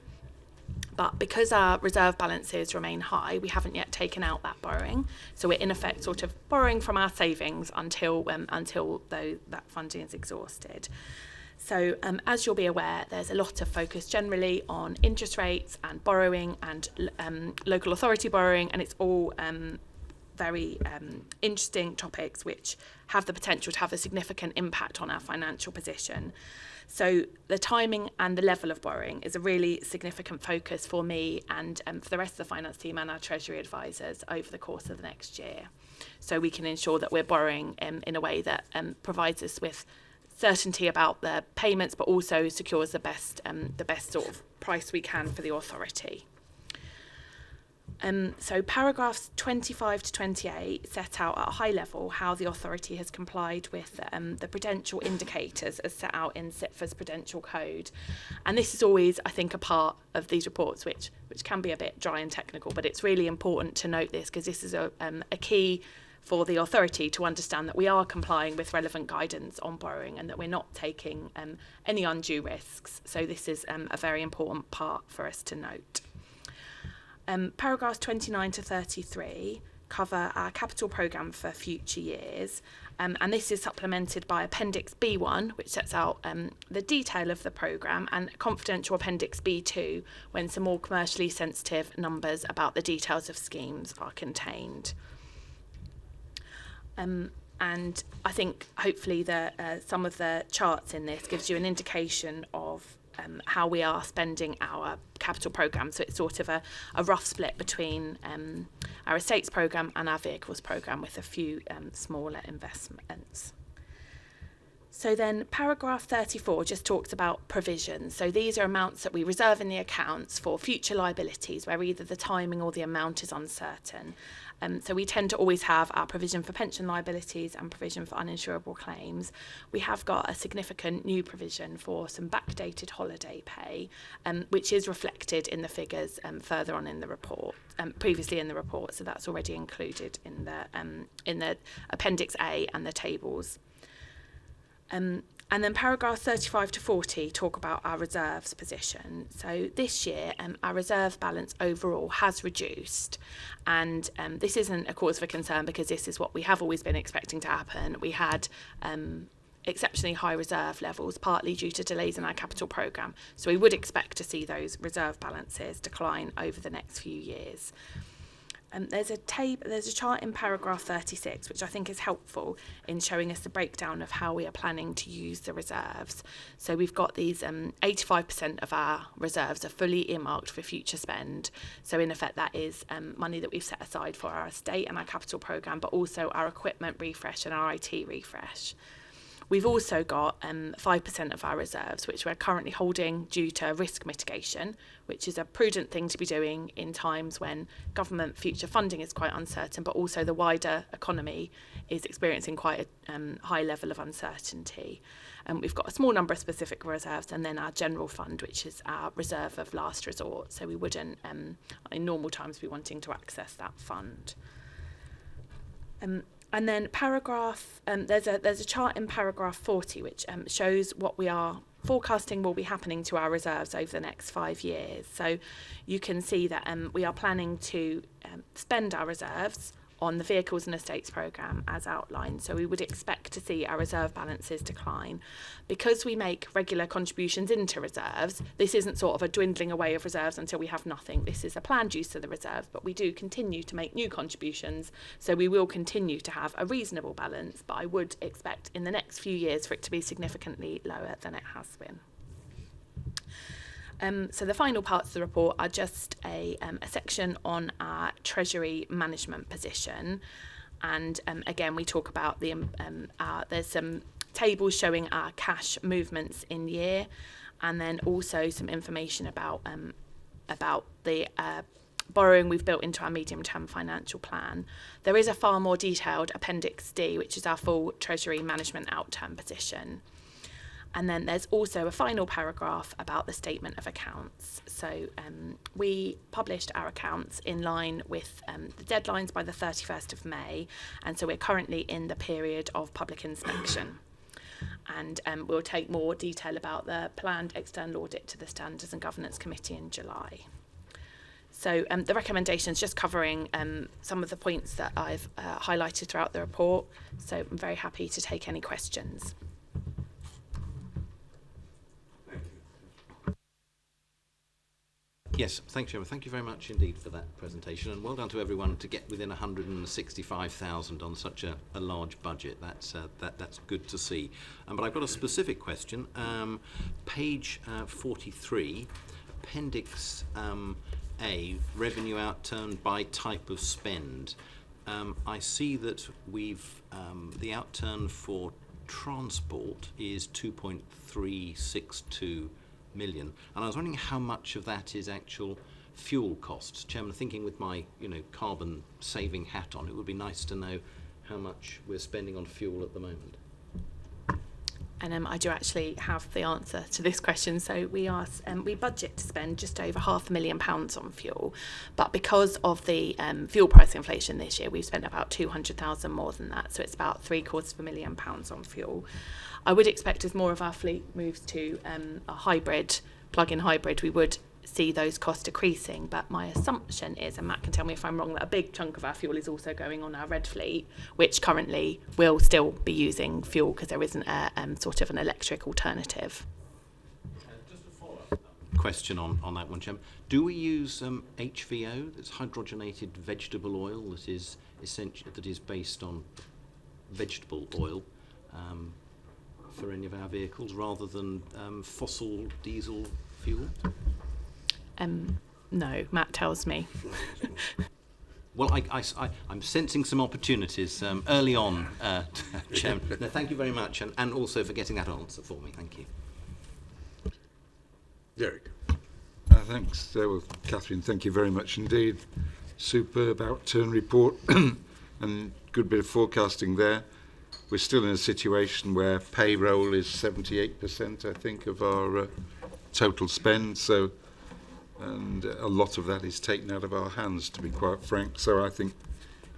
But because our reserve balances remain high, we haven't yet taken out that borrowing. So we're in effect sort of borrowing from our savings until that funding is exhausted. So as you'll be aware, there's a lot of focus generally on interest rates and borrowing and local authority borrowing, and it's all very interesting topics which have the potential to have a significant impact on our financial position. So the timing and the level of borrowing is a really significant focus for me and for the rest of the finance team and our Treasury advisors over the course of the next year. So we can ensure that we're borrowing in a way that provides us with certainty about the payments, but also secures the best sort of price we can for the authority. So paragraphs 25 to 28 set out at a high level how the authority has complied with the prudential indicators as set out in SITFA's prudential code. And this is always, I think, a part of these reports which can be a bit dry and technical, but it's really important to note this because this is a key for the authority to understand that we are complying with relevant guidance on borrowing and that we're not taking any undue risks. So this is a very important part for us to note. Paragraphs 29 to 33 cover our capital programme for future years, and this is supplemented by Appendix B1, which sets out the detail of the programme, and confidential Appendix B2, when some more commercially sensitive numbers about the details of schemes are contained. And I think hopefully some of the charts in this gives you an indication of how we are spending our capital programme. So it's sort of a rough split between our estates programme and our vehicles programme with a few smaller investments. So then paragraph 34 just talks about provisions. So these are amounts that we reserve in the accounts for future liabilities where either the timing or the amount is uncertain. So we tend to always have our provision for pension liabilities and provision for uninsurable claims. We have got a significant new provision for some backdated holiday pay, which is reflected in the figures further on in the report, previously in the report. So that's already included in the Appendix A and the tables. And then paragraphs 35 to 40 talk about our reserves position. So this year, our reserve balance overall has reduced. And this isn't a cause for concern because this is what we have always been expecting to happen. We had exceptionally high reserve levels, partly due to delays in our capital programme. So we would expect to see those reserve balances decline over the next few years. There's a chart in paragraph 36 which I think is helpful in showing us the breakdown of how we are planning to use the reserves. So we've got these 85% of our reserves are fully earmarked for future spend. So in effect that is money that we've set aside for our estate and our capital programme, but also our equipment refresh and our IT refresh. We've also got 5% of our reserves, which we're currently holding due to risk mitigation, which is a prudent thing to be doing in times when government future funding is quite uncertain, but also the wider economy is experiencing quite a high level of uncertainty. We've got a small number of specific reserves and then our general fund, which is our reserve of last resort. So we wouldn't, in normal times, be wanting to access that fund. And then paragraph, there's a chart in paragraph 40 which shows what we are forecasting will be happening to our reserves over the next 5 years. So you can see that we are planning to spend our reserves on the Vehicles and Estates programme as outlined. So we would expect to see our reserve balances decline. Because we make regular contributions into reserves, this isn't sort of a dwindling away of reserves until we have nothing. This is a planned use of the reserve, but we do continue to make new contributions. So we will continue to have a reasonable balance, but I would expect in the next few years for it to be significantly lower than it has been. So the final parts of the report are just a section on our Treasury Management position, and again we talk about the there's some tables showing our cash movements in year, and then also some information about the borrowing we've built into our medium-term financial plan. There is a far more detailed Appendix D, which is our full Treasury Management out-term position. And then there's also a final paragraph about the statement of accounts. So we published our accounts in line with the deadlines by the 31st of May. And so we're currently in the period of public inspection. And we'll take more detail about the planned external audit to the Standards and Governance Committee in July. So the recommendations just covering some of the points that I've highlighted throughout the report. So I'm very happy to take any questions. Yes, thanks, Chairman. Thank you very much indeed for that presentation, and well done to everyone to get within 165,000 on such a large budget. That's good to see. But I've got a specific question. Page 43, Appendix A, revenue outturned by type of spend. I see that we've the outturn for transport is 2.362 million, and I was wondering how much of that is actual fuel costs. Chairman, thinking with my carbon saving hat on, it would be nice to know how much we're spending on fuel at the moment. And I do actually have the answer to this question. So we budget to spend just over £500,000 on fuel, but because of the fuel price inflation this year, we've spent about 200,000 more than that. So it's about £750,000 on fuel. I would expect as more of our fleet moves to a hybrid, plug-in hybrid, we would see those costs decreasing. But my assumption is, and Matt can tell me if I'm wrong, that a big chunk of our fuel is also going on our red fleet, which currently will still be using fuel because there isn't a sort of an electric alternative. Just a follow-up question on that one, Chairman. Do we use HVO, that's hydrogenated vegetable oil, that is based on vegetable oil, for any of our vehicles rather than fossil diesel fuel? No, Matt tells me. Well, I'm sensing some opportunities early on, Chairman. No, thank you very much, and also for getting that answer for me. Thank you. Derek. Thanks. Well, Catherine, thank you very much indeed. Superb outturn report and good bit of forecasting there. We're still in a situation where payroll is 78%, I think, of our total spend. So, and a lot of that is taken out of our hands, to be quite frank. So I think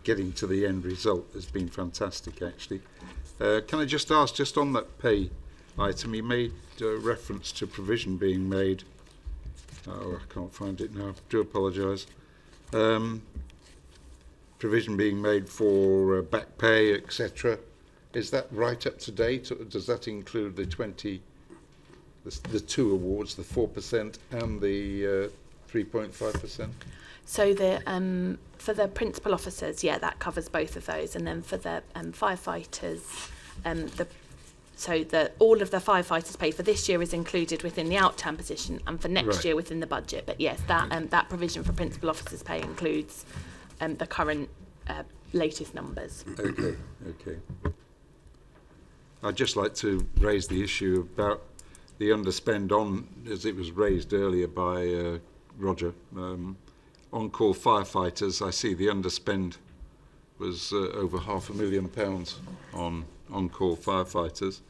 getting to the end result has been fantastic, actually. Can I just ask, just on that pay item, you made reference to provision being made. Oh, I can't find it now. Do apologise. Provision being made for back pay, etc. Is that right up to date, or does that include the the two awards, the 4% and the 3.5%? So for the principal officers, yeah, that covers both of those, and then for the firefighters, all of the firefighters' pay for this year is included within the out-term position, and for next year within the budget. But yes, that provision for principal officers' pay includes the current latest numbers. Okay. I'd just like to raise the issue about the underspend on, as it was raised earlier by Roger, on-call firefighters. I see the underspend was over £500,000 on on-call firefighters.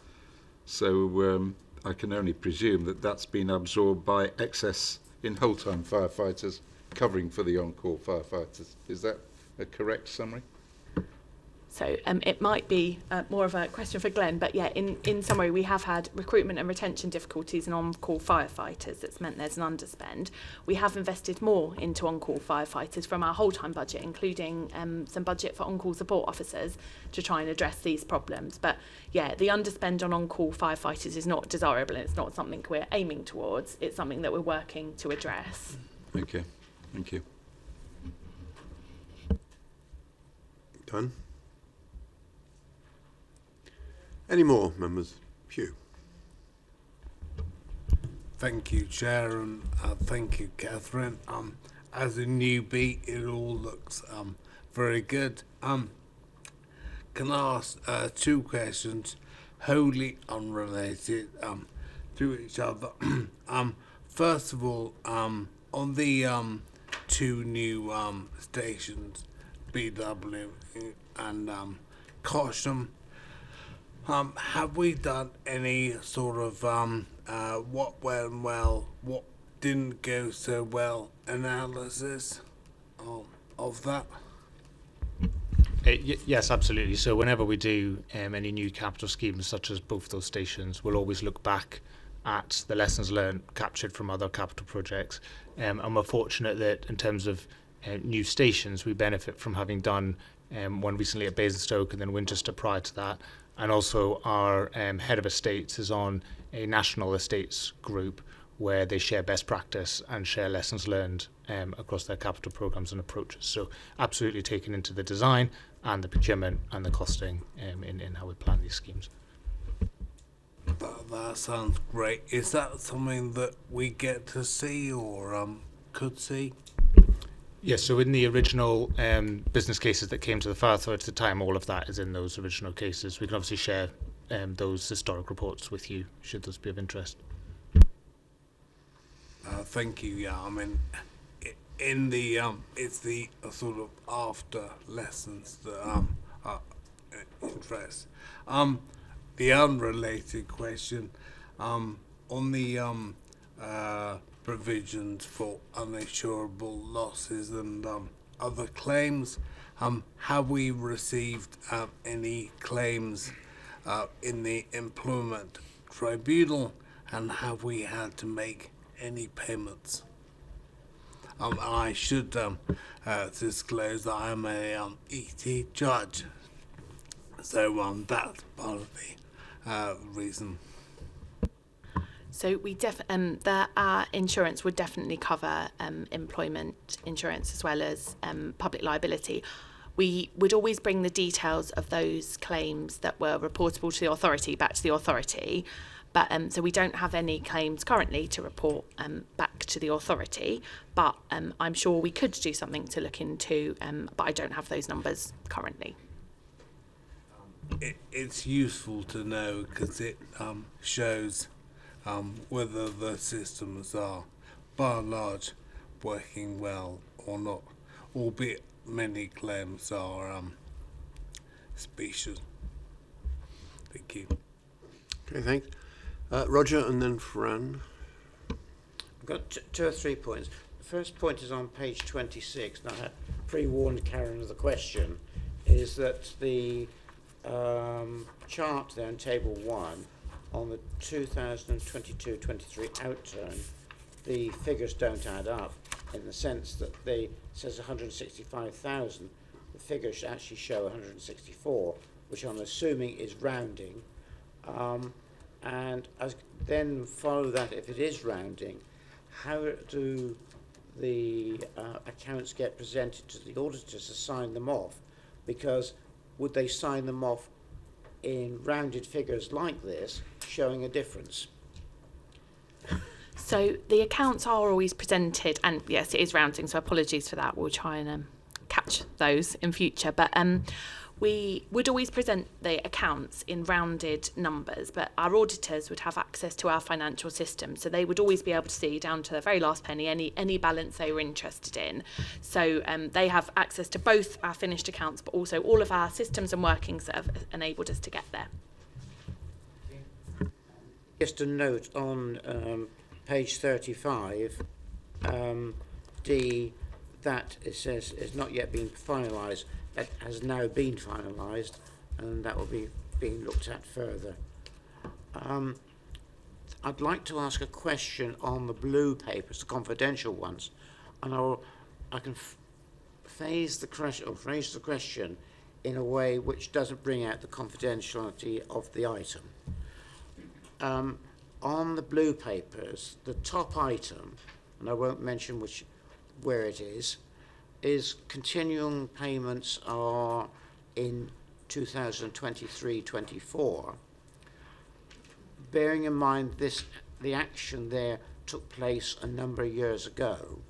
So I can only presume that that's been absorbed by excess in whole-time firefighters covering for the on-call firefighters. Is that a correct summary? So it might be more of a question for Glenn, but yeah, in summary, we have had recruitment and retention difficulties in on-call firefighters. That's meant there's an underspend. We have invested more into on-call firefighters from our whole-time budget, including some budget for on-call support officers to try and address these problems. But yeah, the underspend on on-call firefighters is not desirable, and it's not something we're aiming towards. It's something that we're working to address. Okay, thank you. Done. Any more members? Hugh. Thank you, Chair, and thank you, Catherine. As a newbie, it all looks very good. Can I ask two questions, wholly unrelated to each other? First of all, on the two new stations, BW and Cosham, have we done any sort of what went well, what didn't go so well analysis of that? Yes, absolutely. So whenever we do any new capital schemes such as both those stations, we'll always look back at the lessons learned captured from other capital projects. And we're fortunate that in terms of new stations, we benefit from having done one recently at Basingstoke and then Winchester prior to that. And also our head of estates is on a national estates group where they share best practice and share lessons learned across their capital programs and approaches. So absolutely taken into the design and the procurement and the costing in how we plan these schemes. That sounds great. Is that something that we get to see or could see? Yes, so in the original business cases that came to the Fire Authority at the time, all of that is in those original cases. We can obviously share those historic reports with you, should those be of interest. Thank you. Yeah, I mean, in the it's the sort of after lessons that are interest. The unrelated question, on the provisions for uninsurable losses and other claims, have we received any claims in the employment tribunal, and have we had to make any payments? I should disclose that I am a ET judge, so that's part of the reason. So we our insurance would definitely cover employment insurance as well as public liability. We would always bring the details of those claims that were reportable to the authority back to the authority, but so we don't have any claims currently to report back to the authority, but I'm sure we could do something to look into, but I don't have those numbers currently. It's useful to know because it shows whether the systems are, by and large, working well or not, albeit many claims are specious. Thank you. Okay, thanks. Roger and then Fran. I've got two or 3 points. The first point is on page 26, and I had pre-warned Karen of the question, is that the chart there in table 1 on the 2022-23 outturn, the figures don't add up in the sense that it says 165,000. The figures should actually show 164, which I'm assuming is rounding. And I then follow that, if it is rounding, how do the accounts get presented to the auditors to sign them off? Because would they sign them off in rounded figures like this, showing a difference? So the accounts are always presented, and yes, it is rounding, so apologies for that. We'll try and catch those in future. But we would always present the accounts in rounded numbers, but our auditors would have access to our financial system, so they would always be able to see down to the very last penny any balance they were interested in. So they have access to both our finished accounts, but also all of our systems and workings that have enabled us to get there. Just a note on page 35, D, that it says has not yet been finalised. that has now been finalised, and that will be being looked at further. I'd like to ask a question on the blue papers, the confidential ones, and I can phrase the question in a way which doesn't bring out the confidentiality of the item. On the blue papers, the top item, and I won't mention where it is continuing payments are in 2023-24. Bearing in mind the action there took place a number of years ago,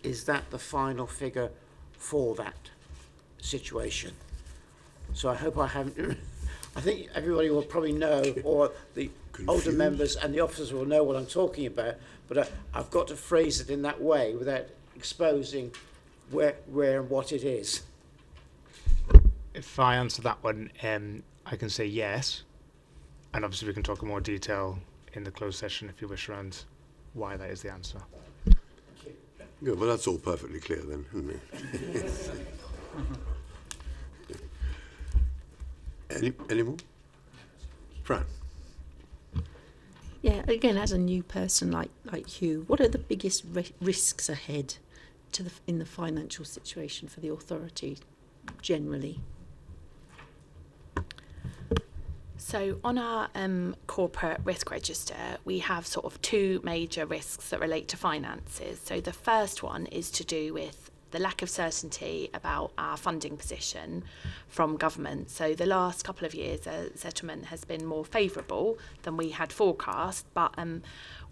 is that the final figure for that situation? So I hope I haven't. I think everybody will probably know, or the older members and the officers will know what I'm talking about, but I've got to phrase it in that way without exposing where and what it is. If I answer that one, I can say yes. And obviously we can talk in more detail in the closed session if you wish around why that is the answer. Good, well that's all perfectly clear then, isn't it? Any more? Fran? Yeah, again, as a new person like Hugh, what are the biggest risks ahead in the financial situation for the authority generally? So on our corporate risk register, we have sort of two major risks that relate to finances. So the first one is to do with the lack of certainty about our funding position from government. So the last couple of years, settlement has been more favourable than we had forecast, but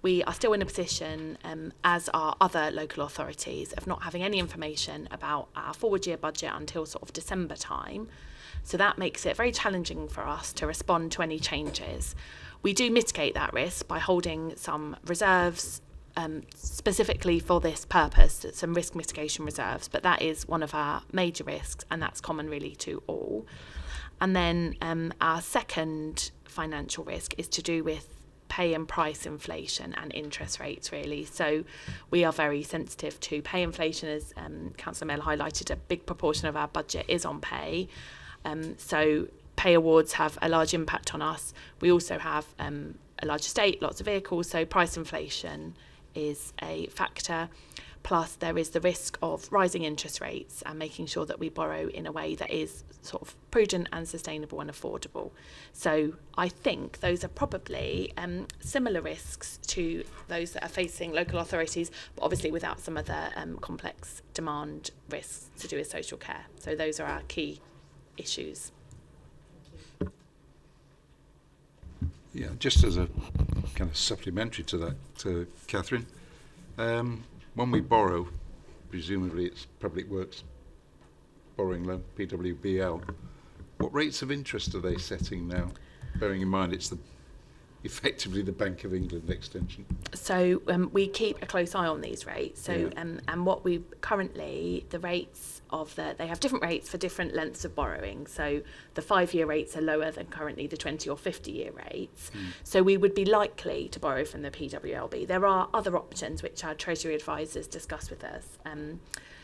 we are still in a position, as are other local authorities, of not having any information about our forward year budget until sort of December time. So that makes it very challenging for us to respond to any changes. We do mitigate that risk by holding some reserves specifically for this purpose, some risk mitigation reserves, but that is one of our major risks, and that's common really to all. And then our second financial risk is to do with pay and price inflation and interest rates really. So we are very sensitive to pay inflation, as Councillor Miller highlighted. A big proportion of our budget is on pay. So pay awards have a large impact on us. We also have a large estate, lots of vehicles, so price inflation is a factor. Plus there is the risk of rising interest rates and making sure that we borrow in a way that is sort of prudent and sustainable and affordable. So I think those are probably similar risks to those that are facing local authorities, but obviously without some of the complex demand risks to do with social care. So those are our key issues. Yeah, just as a kind of supplementary to that, Catherine, when we borrow, presumably it's Public Works borrowing loan, PWBL, what rates of interest are they setting now? Bearing in mind it's effectively the Bank of England extension. So we keep a close eye on these rates. So Yeah. And what we currently, the rates of they have different rates for different lengths of borrowing. So the 5-year rates are lower than currently the 20 or 50-year rates. So we would be likely to borrow from the PWLB. There are other options which our Treasury advisors discuss with us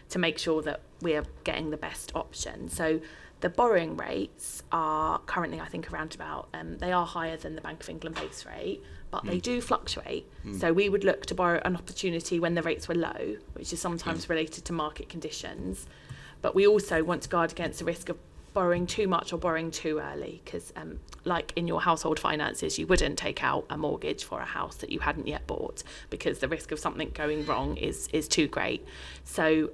to make sure that we are getting the best option. So the borrowing rates are currently, I think, around about, they are higher than the Bank of England base rate, but they do fluctuate. So we would look to borrow an opportunity when the rates were low, which is sometimes related to market conditions. But we also want to guard against the risk of borrowing too much or borrowing too early, because like in your household finances, you wouldn't take out a mortgage for a house that you hadn't yet bought because the risk of something going wrong is too great. So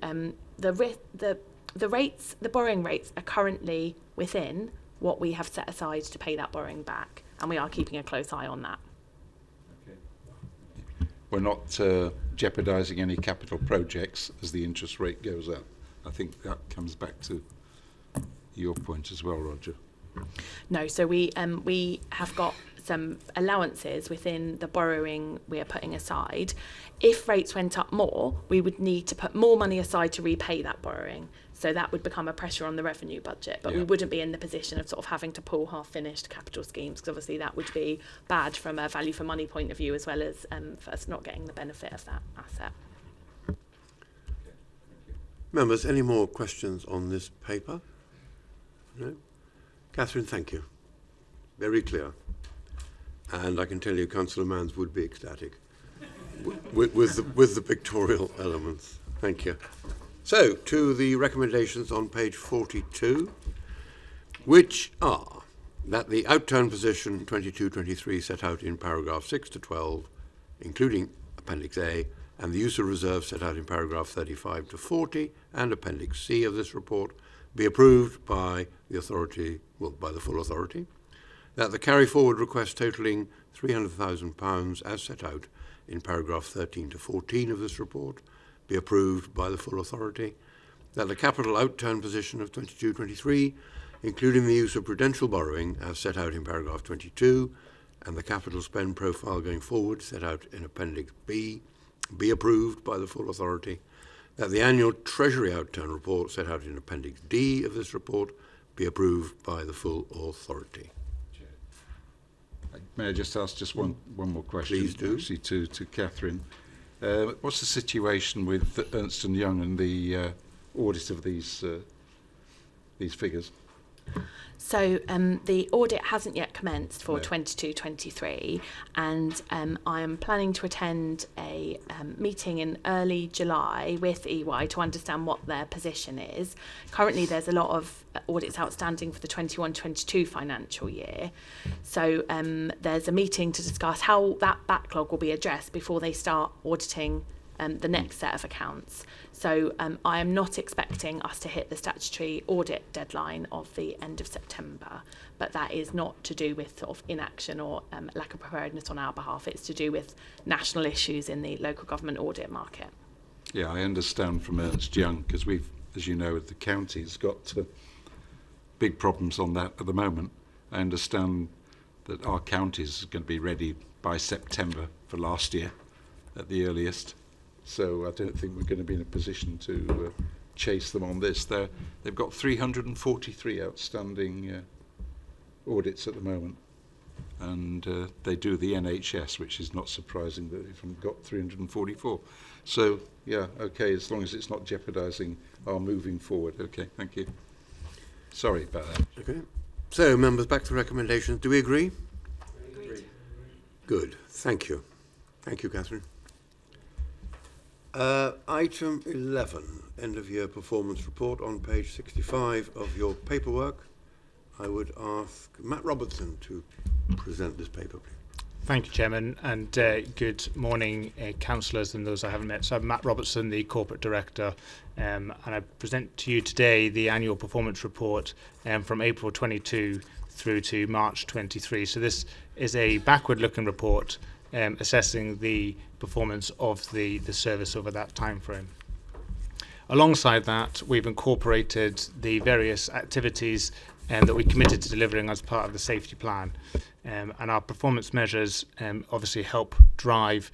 the borrowing rates are currently within what we have set aside to pay that borrowing back, and we are keeping a close eye on that. Okay. We're not jeopardising any capital projects as the interest rate goes up. I think that comes back to your point as well, Roger. No, so we have got some allowances within the borrowing we are putting aside. If rates went up more, we would need to put more money aside to repay that borrowing. So that would become a pressure on the revenue budget, but we wouldn't be in the position of sort of having to pull half-finished capital schemes, because obviously that would be bad from a value for money point of view, as well as for us not getting the benefit of that asset. Members, any more questions on this paper? No? Catherine, thank you. Very clear. And I can tell you Councillor Manns would be ecstatic with the pictorial elements. Thank you. So, to the recommendations on page 42, which are that the outturn position 22-23 set out in paragraph 6 to 12, including Appendix A, and the use of reserves set out in paragraph 35 to 40 and Appendix C of this report be approved by the authority, well, by the full authority, that the carry forward request totalling £300,000 as set out in paragraph 13 to 14 of this report be approved by the full authority, that the capital outturn position of 22-23, including the use of prudential borrowing as set out in paragraph 22, and the capital spend profile going forward set out in Appendix B, be approved by the full authority, that the annual Treasury outturn report set out in Appendix D of this report be approved by the full authority. May I just ask just one more question? Please do. Actually, to Catherine. What's the situation with Ernst & Young and the audit of these figures? So the audit hasn't yet commenced for 22-23, and I am planning to attend a meeting in early July with EY to understand what their position is. Currently there's a lot of audits outstanding for the 21-22 financial year, so there's a meeting to discuss how that backlog will be addressed before they start auditing the next set of accounts. So I am not expecting us to hit the statutory audit deadline of the end of September, but that is not to do with sort of inaction or lack of preparedness on our behalf. It's to do with national issues in the local government audit market. Yeah, I understand from Ernst Young, because we've, as you know, the county's got big problems on that at the moment. I understand that our county is going to be ready by September for last year at the earliest. So I don't think we're going to be in a position to chase them on this. They've got 343 outstanding audits at the moment, and they do the NHS, which is not surprising that they've got 344. So yeah, okay, as long as it's not jeopardising our moving forward. Okay, thank you. Sorry about that. Okay. So, members, back to the recommendations. Do we agree? Agreed. Good. Thank you. Thank you, Catherine. Item 11, end of year performance report on page 65 of your paperwork. I would ask Matt Robertson to present this paper, please. Thank you, Chairman, and good morning, councillors and those I haven't met. So I'm Matt Robertson, the Corporate Director, and I present to you today the annual performance report from April 22 through to March 23. So this is a backward-looking report assessing the performance of the service over that time frame. Alongside that, we've incorporated the various activities that we committed to delivering as part of the safety plan. And our performance measures obviously help drive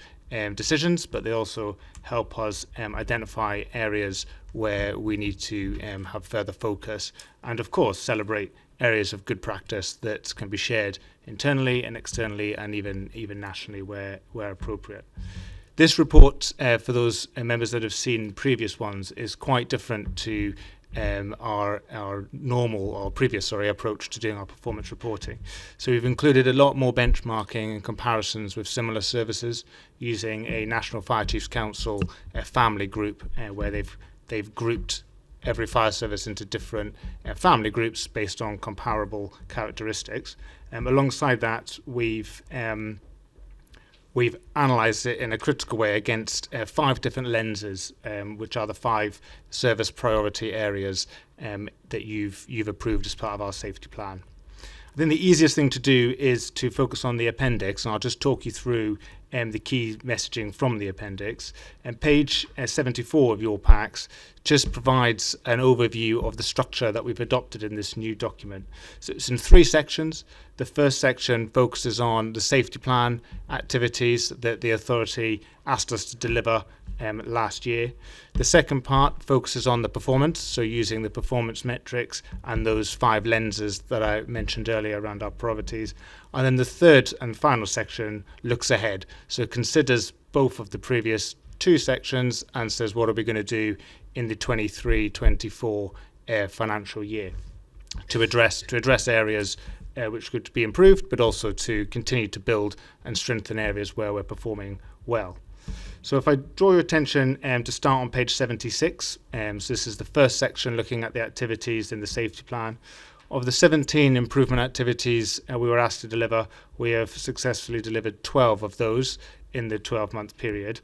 decisions, but they also help us identify areas where we need to have further focus and, of course, celebrate areas of good practice that can be shared internally and externally and even nationally where appropriate. This report, for those members that have seen previous ones, is quite different to our normal or previous approach to doing our performance reporting. So we've included a lot more benchmarking and comparisons with similar services using a National Fire Chiefs Council family group where they've grouped every fire service into different family groups based on comparable characteristics. Alongside that, we've analysed it in a critical way against 5 different lenses, which are the 5 service priority areas that you've approved as part of our safety plan. I think the easiest thing to do is to focus on the appendix, and I'll just talk you through the key messaging from the appendix. And page 74 of your packs just provides an overview of the structure that we've adopted in this new document. So it's in 3 sections. The first section focuses on the safety plan activities that the authority asked us to deliver last year. The second part focuses on the performance, so using the performance metrics and those 5 lenses that I mentioned earlier around our priorities. And then the third and final section looks ahead, so it considers both of the previous 2 sections and says what are we going to do in the 23-24 financial year. to address areas which could be improved, but also to continue to build and strengthen areas where we're performing well. So if I draw your attention to start on page 76, so this is the first section looking at the activities in the safety plan. Of the 17 improvement activities we were asked to deliver, we have successfully delivered 12 of those in the 12-month period.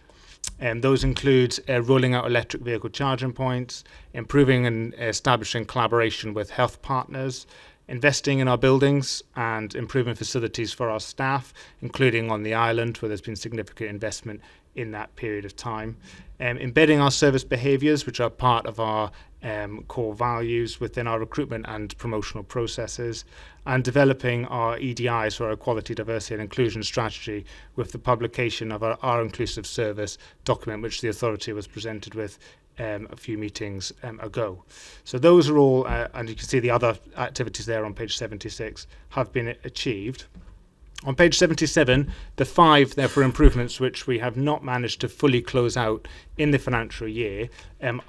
Those include rolling out electric vehicle charging points, improving and establishing collaboration with health partners, investing in our buildings and improving facilities for our staff, including on the island where there's been significant investment in that period of time. Embedding our service behaviours, which are part of our core values within our recruitment and promotional processes, and developing our EDI, so our Equality, Diversity and Inclusion strategy, with the publication of our Inclusive Service document, which the authority was presented with a few meetings ago. So those are all, and you can see the other activities there on page 76, have been achieved. On page 77, the 5, therefore, improvements which we have not managed to fully close out in the financial year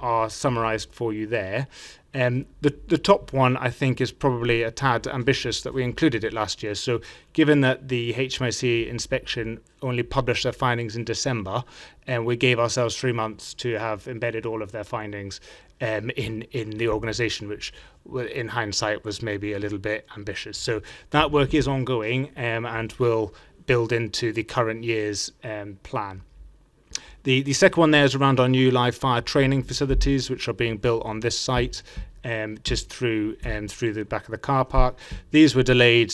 are summarised for you there. The top one, I think, is probably a tad ambitious that we included it last year. So given that the HMIC inspection only published their findings in December, we gave ourselves 3 months to have embedded all of their findings in the organisation, which in hindsight was maybe a little bit ambitious. So that work is ongoing and will build into the current year's plan. The second one there is around our new live fire training facilities, which are being built on this site, just through the back of the car park. These were delayed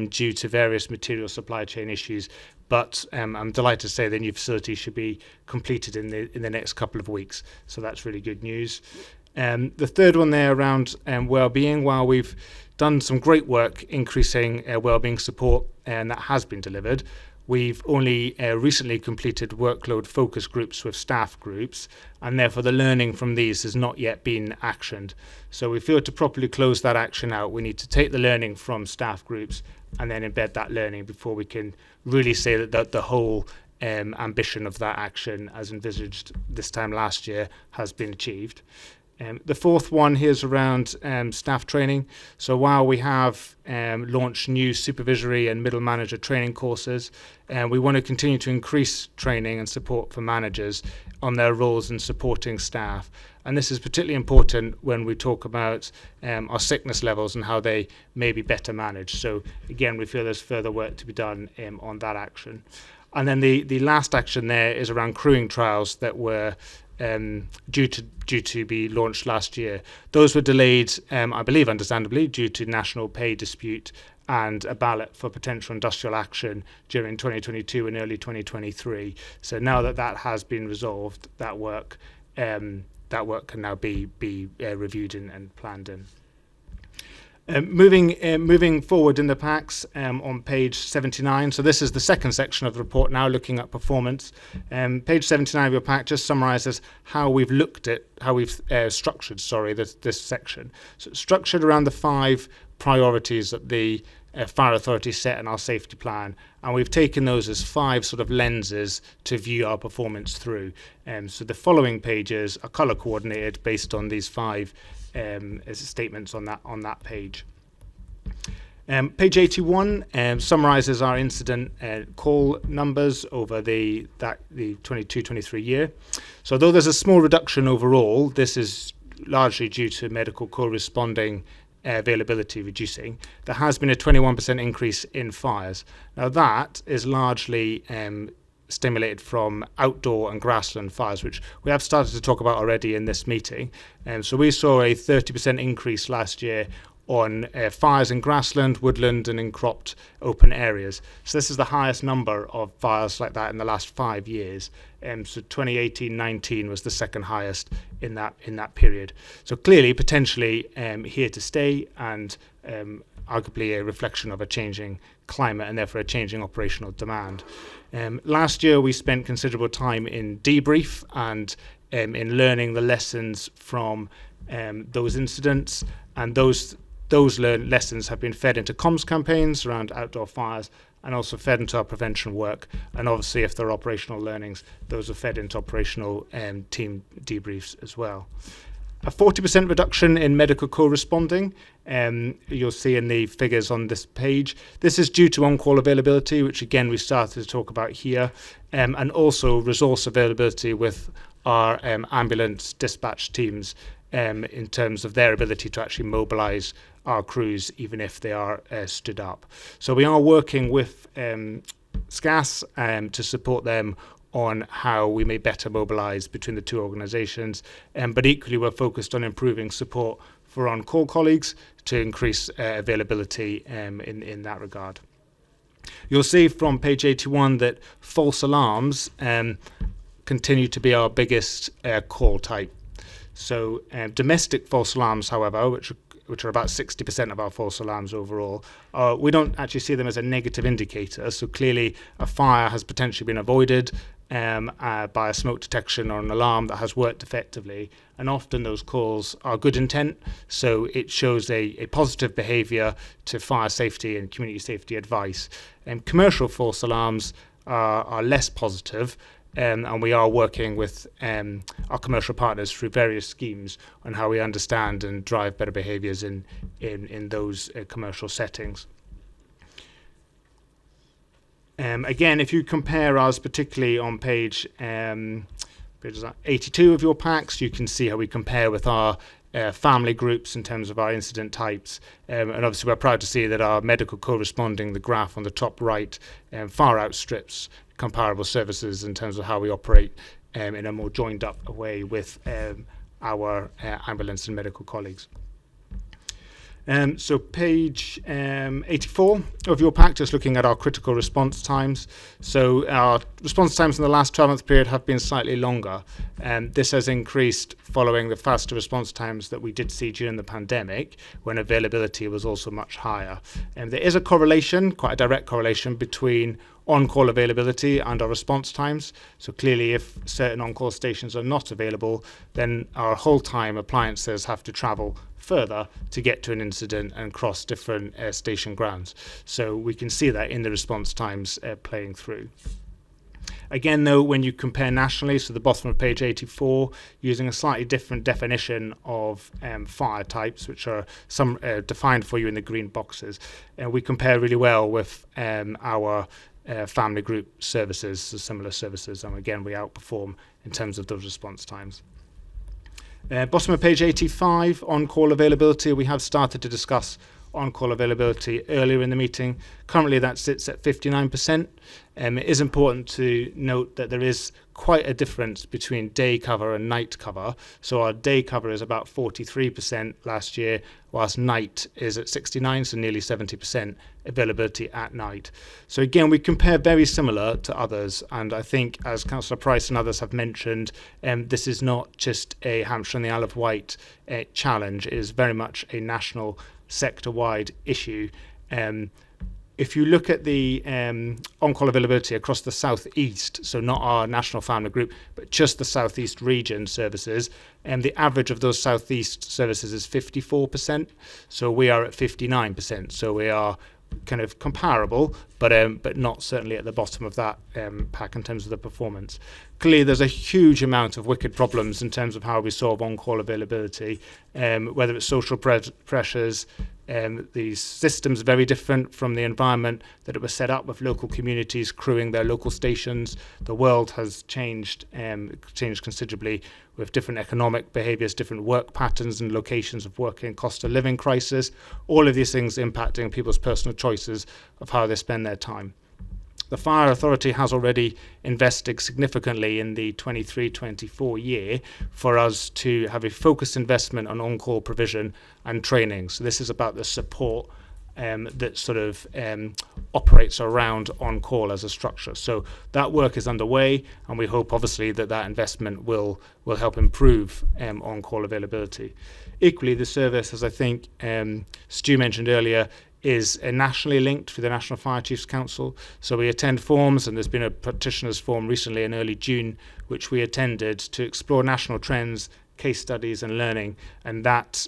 due to various material supply chain issues, but I'm delighted to say the new facility should be completed in the next couple of weeks. So that's really good news. The third one there around wellbeing, while we've done some great work increasing wellbeing support, and that has been delivered, we've only recently completed workload focus groups with staff groups, and therefore the learning from these has not yet been actioned. So we feel to properly close that action out, we need to take the learning from staff groups and then embed that learning before we can really say that the whole ambition of that action as envisaged this time last year has been achieved. The fourth one here is around staff training. So while we have launched new supervisory and middle manager training courses, we want to continue to increase training and support for managers on their roles in supporting staff. And this is particularly important when we talk about our sickness levels and how they may be better managed. So again, we feel there's further work to be done on that action. And then the last action there is around crewing trials that were due to be launched last year. Those were delayed, I believe understandably, due to national pay dispute and a ballot for potential industrial action during 2022 and early 2023. So now that has been resolved, that work can now be reviewed and planned in. Moving forward in the packs on page 79, so this is the second section of the report now looking at performance. Page 79 of your pack just summarises how we've structured this section. So it's structured around the 5 priorities that the Fire Authority set in our safety plan, and we've taken those as 5 sort of lenses to view our performance through. So the following pages are colour coordinated based on these 5 statements on that page. Page 81 summarises our incident call numbers over the 22-23 year. So although there's a small reduction overall, this is largely due to medical co-responding availability reducing. There has been a 21% increase in fires. Now that is largely stimulated from outdoor and grassland fires, which we have started to talk about already in this meeting. So we saw a 30% increase last year on fires in grassland, woodland and in cropped open areas. So this is the highest number of fires like that in the last 5 years. So 2018-19 was the second highest in that period. So clearly, potentially here to stay, and arguably a reflection of a changing climate and therefore a changing operational demand. Last year we spent considerable time in debrief and in learning the lessons from those incidents, and those lessons have been fed into comms campaigns around outdoor fires and also fed into our prevention work. And obviously if there are operational learnings, those are fed into operational team debriefs as well. A 40% reduction in medical co-responding, you'll see in the figures on this page. This is due to on-call availability, which again we started to talk about here, and also resource availability with our ambulance dispatch teams in terms of their ability to actually mobilise our crews even if they are stood up. So we are working with SCAS to support them on how we may better mobilise between the two organisations, but equally we're focused on improving support for on-call colleagues to increase availability in that regard. You'll see from page 81 that false alarms continue to be our biggest call type. So domestic false alarms, however, which are about 60% of our false alarms overall, we don't actually see them as a negative indicator. So clearly a fire has potentially been avoided by a smoke detection or an alarm that has worked effectively. And often those calls are good intent, so it shows a positive behaviour to fire safety and community safety advice. Commercial false alarms are less positive, and we are working with our commercial partners through various schemes on how we understand and drive better behaviours in those commercial settings. Again, if you compare us, particularly on page 82 of your packs, you can see how we compare with our family groups in terms of our incident types. And obviously we're proud to see that our medical co-responding, the graph on the top right, far outstrips comparable services in terms of how we operate in a more joined up way with our ambulance and medical colleagues. So page 84 of your pack, just looking at our critical response times. So our response times in the last 12-month period have been slightly longer. This has increased following the faster response times that we did see during the pandemic, when availability was also much higher. And there is a correlation, quite a direct correlation, between on-call availability and our response times. So clearly if certain on-call stations are not available, then our whole time appliances have to travel further to get to an incident and cross different station grounds. So we can see that in the response times playing through. Again, though, when you compare nationally, so the bottom of page 84, using a slightly different definition of fire types, which are some defined for you in the green boxes, we compare really well with our family group services, so similar services, and again we outperform in terms of those response times. Bottom of page 85, on-call availability. We have started to discuss on-call availability earlier in the meeting. Currently that sits at 59%. It is important to note that there is quite a difference between day cover and night cover. So our day cover is about 43% last year, whilst night is at 69%, so nearly 70% availability at night. So again, we compare very similar to others, and I think, as Councillor Price and others have mentioned, this is not just a Hampshire and the Isle of Wight challenge. It is very much a national sector-wide issue. If you look at the on-call availability across the southeast, so not our national family group, but just the southeast region services, the average of those southeast services is 54%. So we are at 59%. So we are kind of comparable, but not certainly at the bottom of that pack in terms of the performance. Clearly, there's a huge amount of wicked problems in terms of how we solve on-call availability, whether it's social pressures. These systems are very different from the environment that it was set up with local communities crewing their local stations. The world has changed considerably with different economic behaviours, different work patterns and locations of working, cost of living crisis, all of these things impacting people's personal choices of how they spend their time. The Fire Authority has already invested significantly in the 23-24 year for us to have a focused investment on on-call provision and training. So this is about the support that sort of operates around on-call as a structure. So that work is underway, and we hope obviously that that investment will help improve on-call availability. Equally, the service, as I think Stu mentioned earlier, is nationally linked through the National Fire Chiefs Council. So we attend forums, and there's been a practitioners forum recently in early June, which we attended to explore national trends, case studies and learning. And that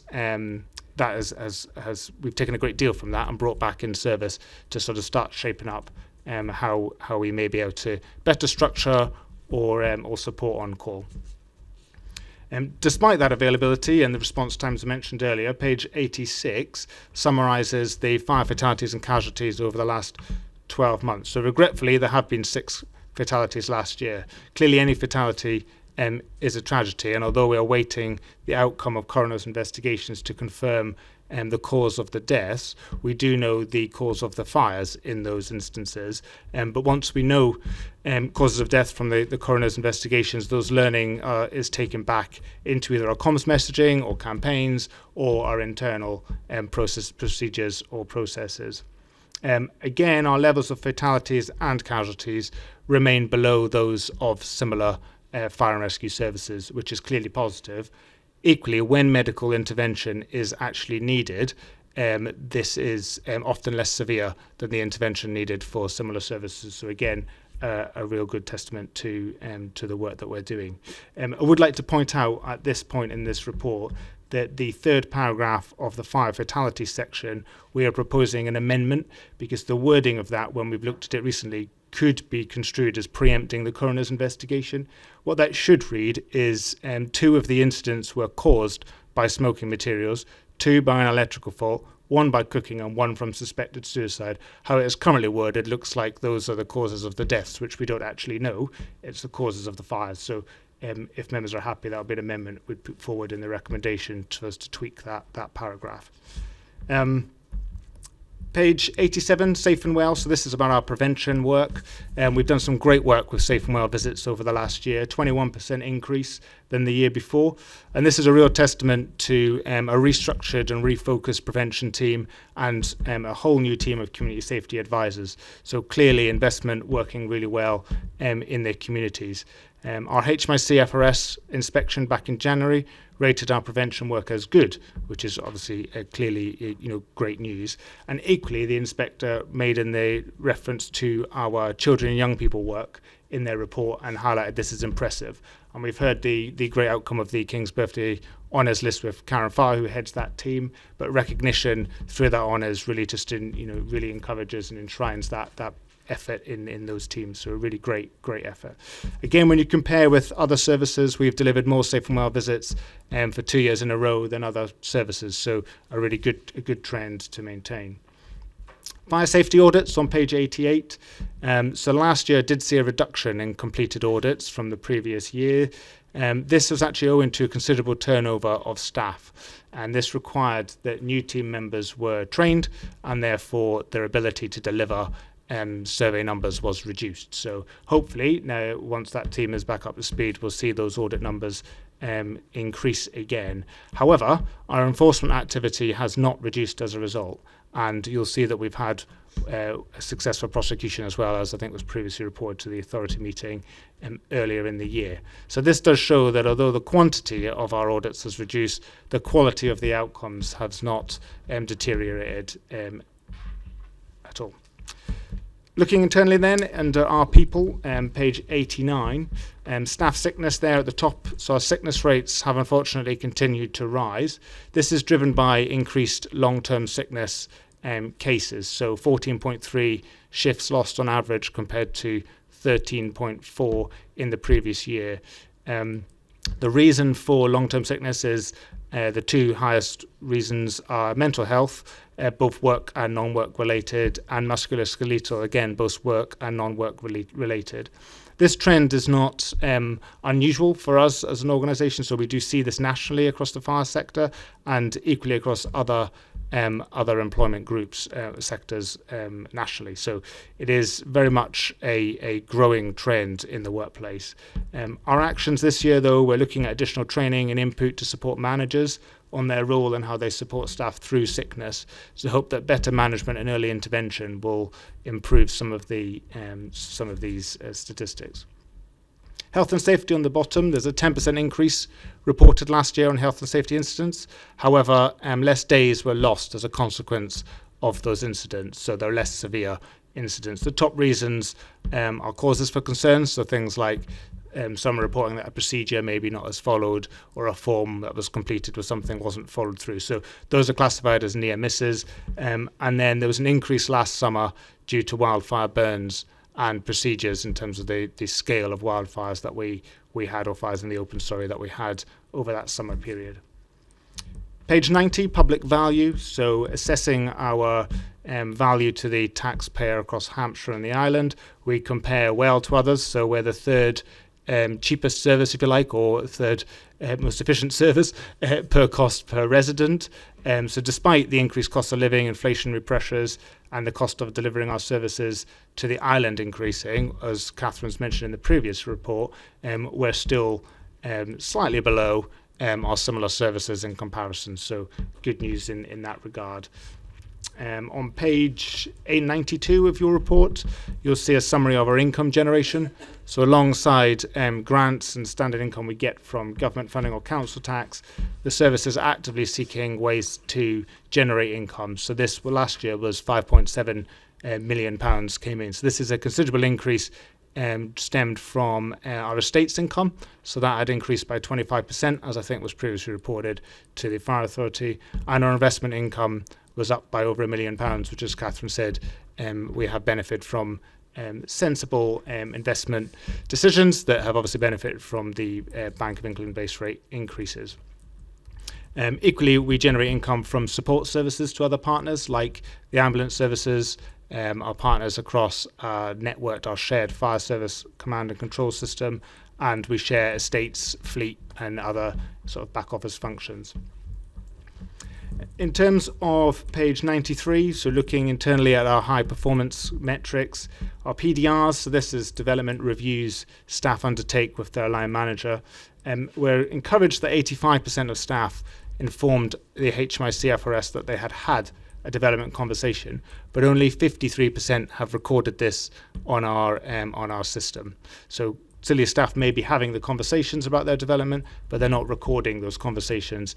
has we've taken a great deal from that and brought back in service to sort of start shaping up how we may be able to better structure or support on call. Despite that availability and the response times I mentioned earlier, page 86 summarises the fire fatalities and casualties over the last 12 months. So regretfully, there have been 6 fatalities last year. Clearly, any fatality is a tragedy, and although we are awaiting the outcome of coroner's investigations to confirm the cause of the deaths, we do know the cause of the fires in those instances. But once we know causes of death from the coroner's investigations, those learning is taken back into either our comms messaging or campaigns or our internal procedures or processes. Again, our levels of fatalities and casualties remain below those of similar fire and rescue services, which is clearly positive. Equally, when medical intervention is actually needed, this is often less severe than the intervention needed for similar services. So again, a real good testament to the work that we're doing. I would like to point out at this point in this report that the third paragraph of the fire fatality section, we are proposing an amendment because the wording of that, when we've looked at it recently, could be construed as preempting the coroner's investigation. What that should read is 2 of the incidents were caused by smoking materials, 2 by an electrical fault, 1 by cooking and 1 from suspected suicide. How it is currently worded looks like those are the causes of the deaths, which we don't actually know. It's the causes of the fires. So if members are happy, that will be an amendment we'd put forward in the recommendation to us to tweak that paragraph. Page 87, Safe and Well. So this is about our prevention work. We've done some great work with Safe and Well visits over the last year, 21% increase than the year before. And this is a real testament to a restructured and refocused prevention team and a whole new team of community safety advisors. So clearly investment working really well in their communities. Our HMIC FRS inspection back in January rated our prevention work as good, which is obviously clearly great news. And equally, the inspector made in the reference to our children and young people work in their report and highlighted this as impressive. And we've heard the great outcome of the King's Birthday Honours list with Karen Farr, who heads that team, but recognition through that honours really just really encourages and enshrines that effort in those teams. So a really great effort. Again, when you compare with other services, we've delivered more Safe and Well visits for 2 years in a row than other services. So a really good trend to maintain. Fire safety audits on page 88. So last year did see a reduction in completed audits from the previous year. This was actually owing to a considerable turnover of staff, and this required that new team members were trained and therefore their ability to deliver survey numbers was reduced. So hopefully now, once that team is back up to speed, we'll see those audit numbers increase again. However, our enforcement activity has not reduced as a result, and you'll see that we've had a successful prosecution as well, as I think was previously reported to the authority meeting earlier in the year. So this does show that although the quantity of our audits has reduced, the quality of the outcomes has not deteriorated at all. Looking internally then, under our people, page 89, staff sickness there at the top. So our sickness rates have unfortunately continued to rise. This is driven by increased long-term sickness cases. So 14.3 shifts lost on average compared to 13.4 in the previous year. The reason for long-term sickness is the 2 highest reasons are mental health, both work and non-work related, and musculoskeletal, again, both work and non-work related. This trend is not unusual for us as an organisation, so we do see this nationally across the fire sector and equally across other employment groups, sectors nationally. So it is very much a growing trend in the workplace. Our actions this year, though, we're looking at additional training and input to support managers on their role and how they support staff through sickness. So hope that better management and early intervention will improve some of these statistics. Health and safety on the bottom, there's a 10% increase reported last year on health and safety incidents. However, less days were lost as a consequence of those incidents, so they're less severe incidents. The top reasons are causes for concern, so things like some are reporting that a procedure maybe not as followed, or a form that was completed with something wasn't followed through. So those are classified as near misses. And then there was an increase last summer due to wildfire burns and procedures in terms of the scale of wildfires that we had, or fires in the open, that we had over that summer period. Page 90, public value. So assessing our value to the taxpayer across Hampshire and the island. We compare well to others, so we're the third cheapest service, if you like, or third most efficient service per cost per resident. So despite the increased cost of living, inflationary pressures, and the cost of delivering our services to the island increasing, as Catherine's mentioned in the previous report, we're still slightly below our similar services in comparison. So good news in that regard. On page 892 of your report, you'll see a summary of our income generation. So alongside grants and standard income we get from government funding or council tax, the service is actively seeking ways to generate income. So this last year was £5.7 million came in. So this is a considerable increase stemmed from our estates income. So that had increased by 25%, as I think was previously reported to the Fire Authority. And our investment income was up by over £1 million, which, as Catherine said, we have benefited from sensible investment decisions that have obviously benefited from the Bank of England base rate increases. Equally, we generate income from support services to other partners, like the ambulance services, our partners across our networked, our shared fire service command and control system, and we share estates, fleet, and other sort of back office functions. In terms of page 93, so looking internally at our high performance metrics, our PDRs, so this is development reviews staff undertake with their line manager. We're encouraged that 85% of staff informed the HMIC FRS that they had a development conversation, but only 53% have recorded this on our system. So Celia staff may be having the conversations about their development, but they're not recording those conversations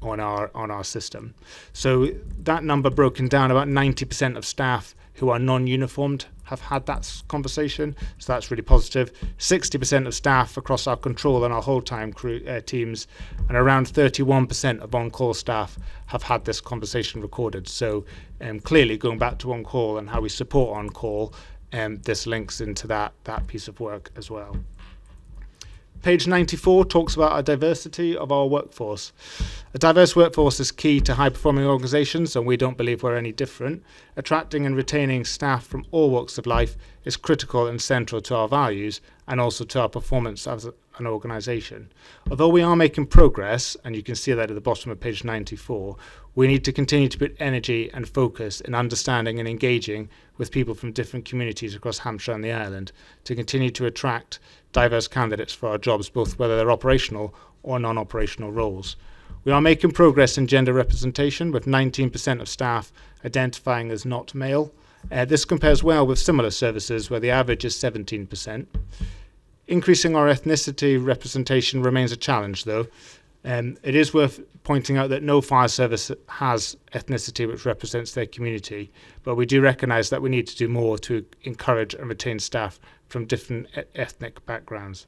on our system. So that number broken down, about 90% of staff who are non-uniformed have had that conversation, so that's really positive. 60% of staff across our control and our whole-time crew teams, and around 31% of on-call staff have had this conversation recorded. So clearly, going back to on-call and how we support on-call, this links into that piece of work as well. Page 94 talks about our diversity of our workforce. A diverse workforce is key to high-performing organisations, and we don't believe we're any different. Attracting and retaining staff from all walks of life is critical and central to our values and also to our performance as an organisation. Although we are making progress, and you can see that at the bottom of page 94, we need to continue to put energy and focus in understanding and engaging with people from different communities across Hampshire and the island to continue to attract diverse candidates for our jobs, both whether they're operational or non-operational roles. We are making progress in gender representation, with 19% of staff identifying as not male. This compares well with similar services where the average is 17%. Increasing our ethnicity representation remains a challenge, though. It is worth pointing out that no fire service has ethnicity which represents their community, but we do recognise that we need to do more to encourage and retain staff from different ethnic backgrounds.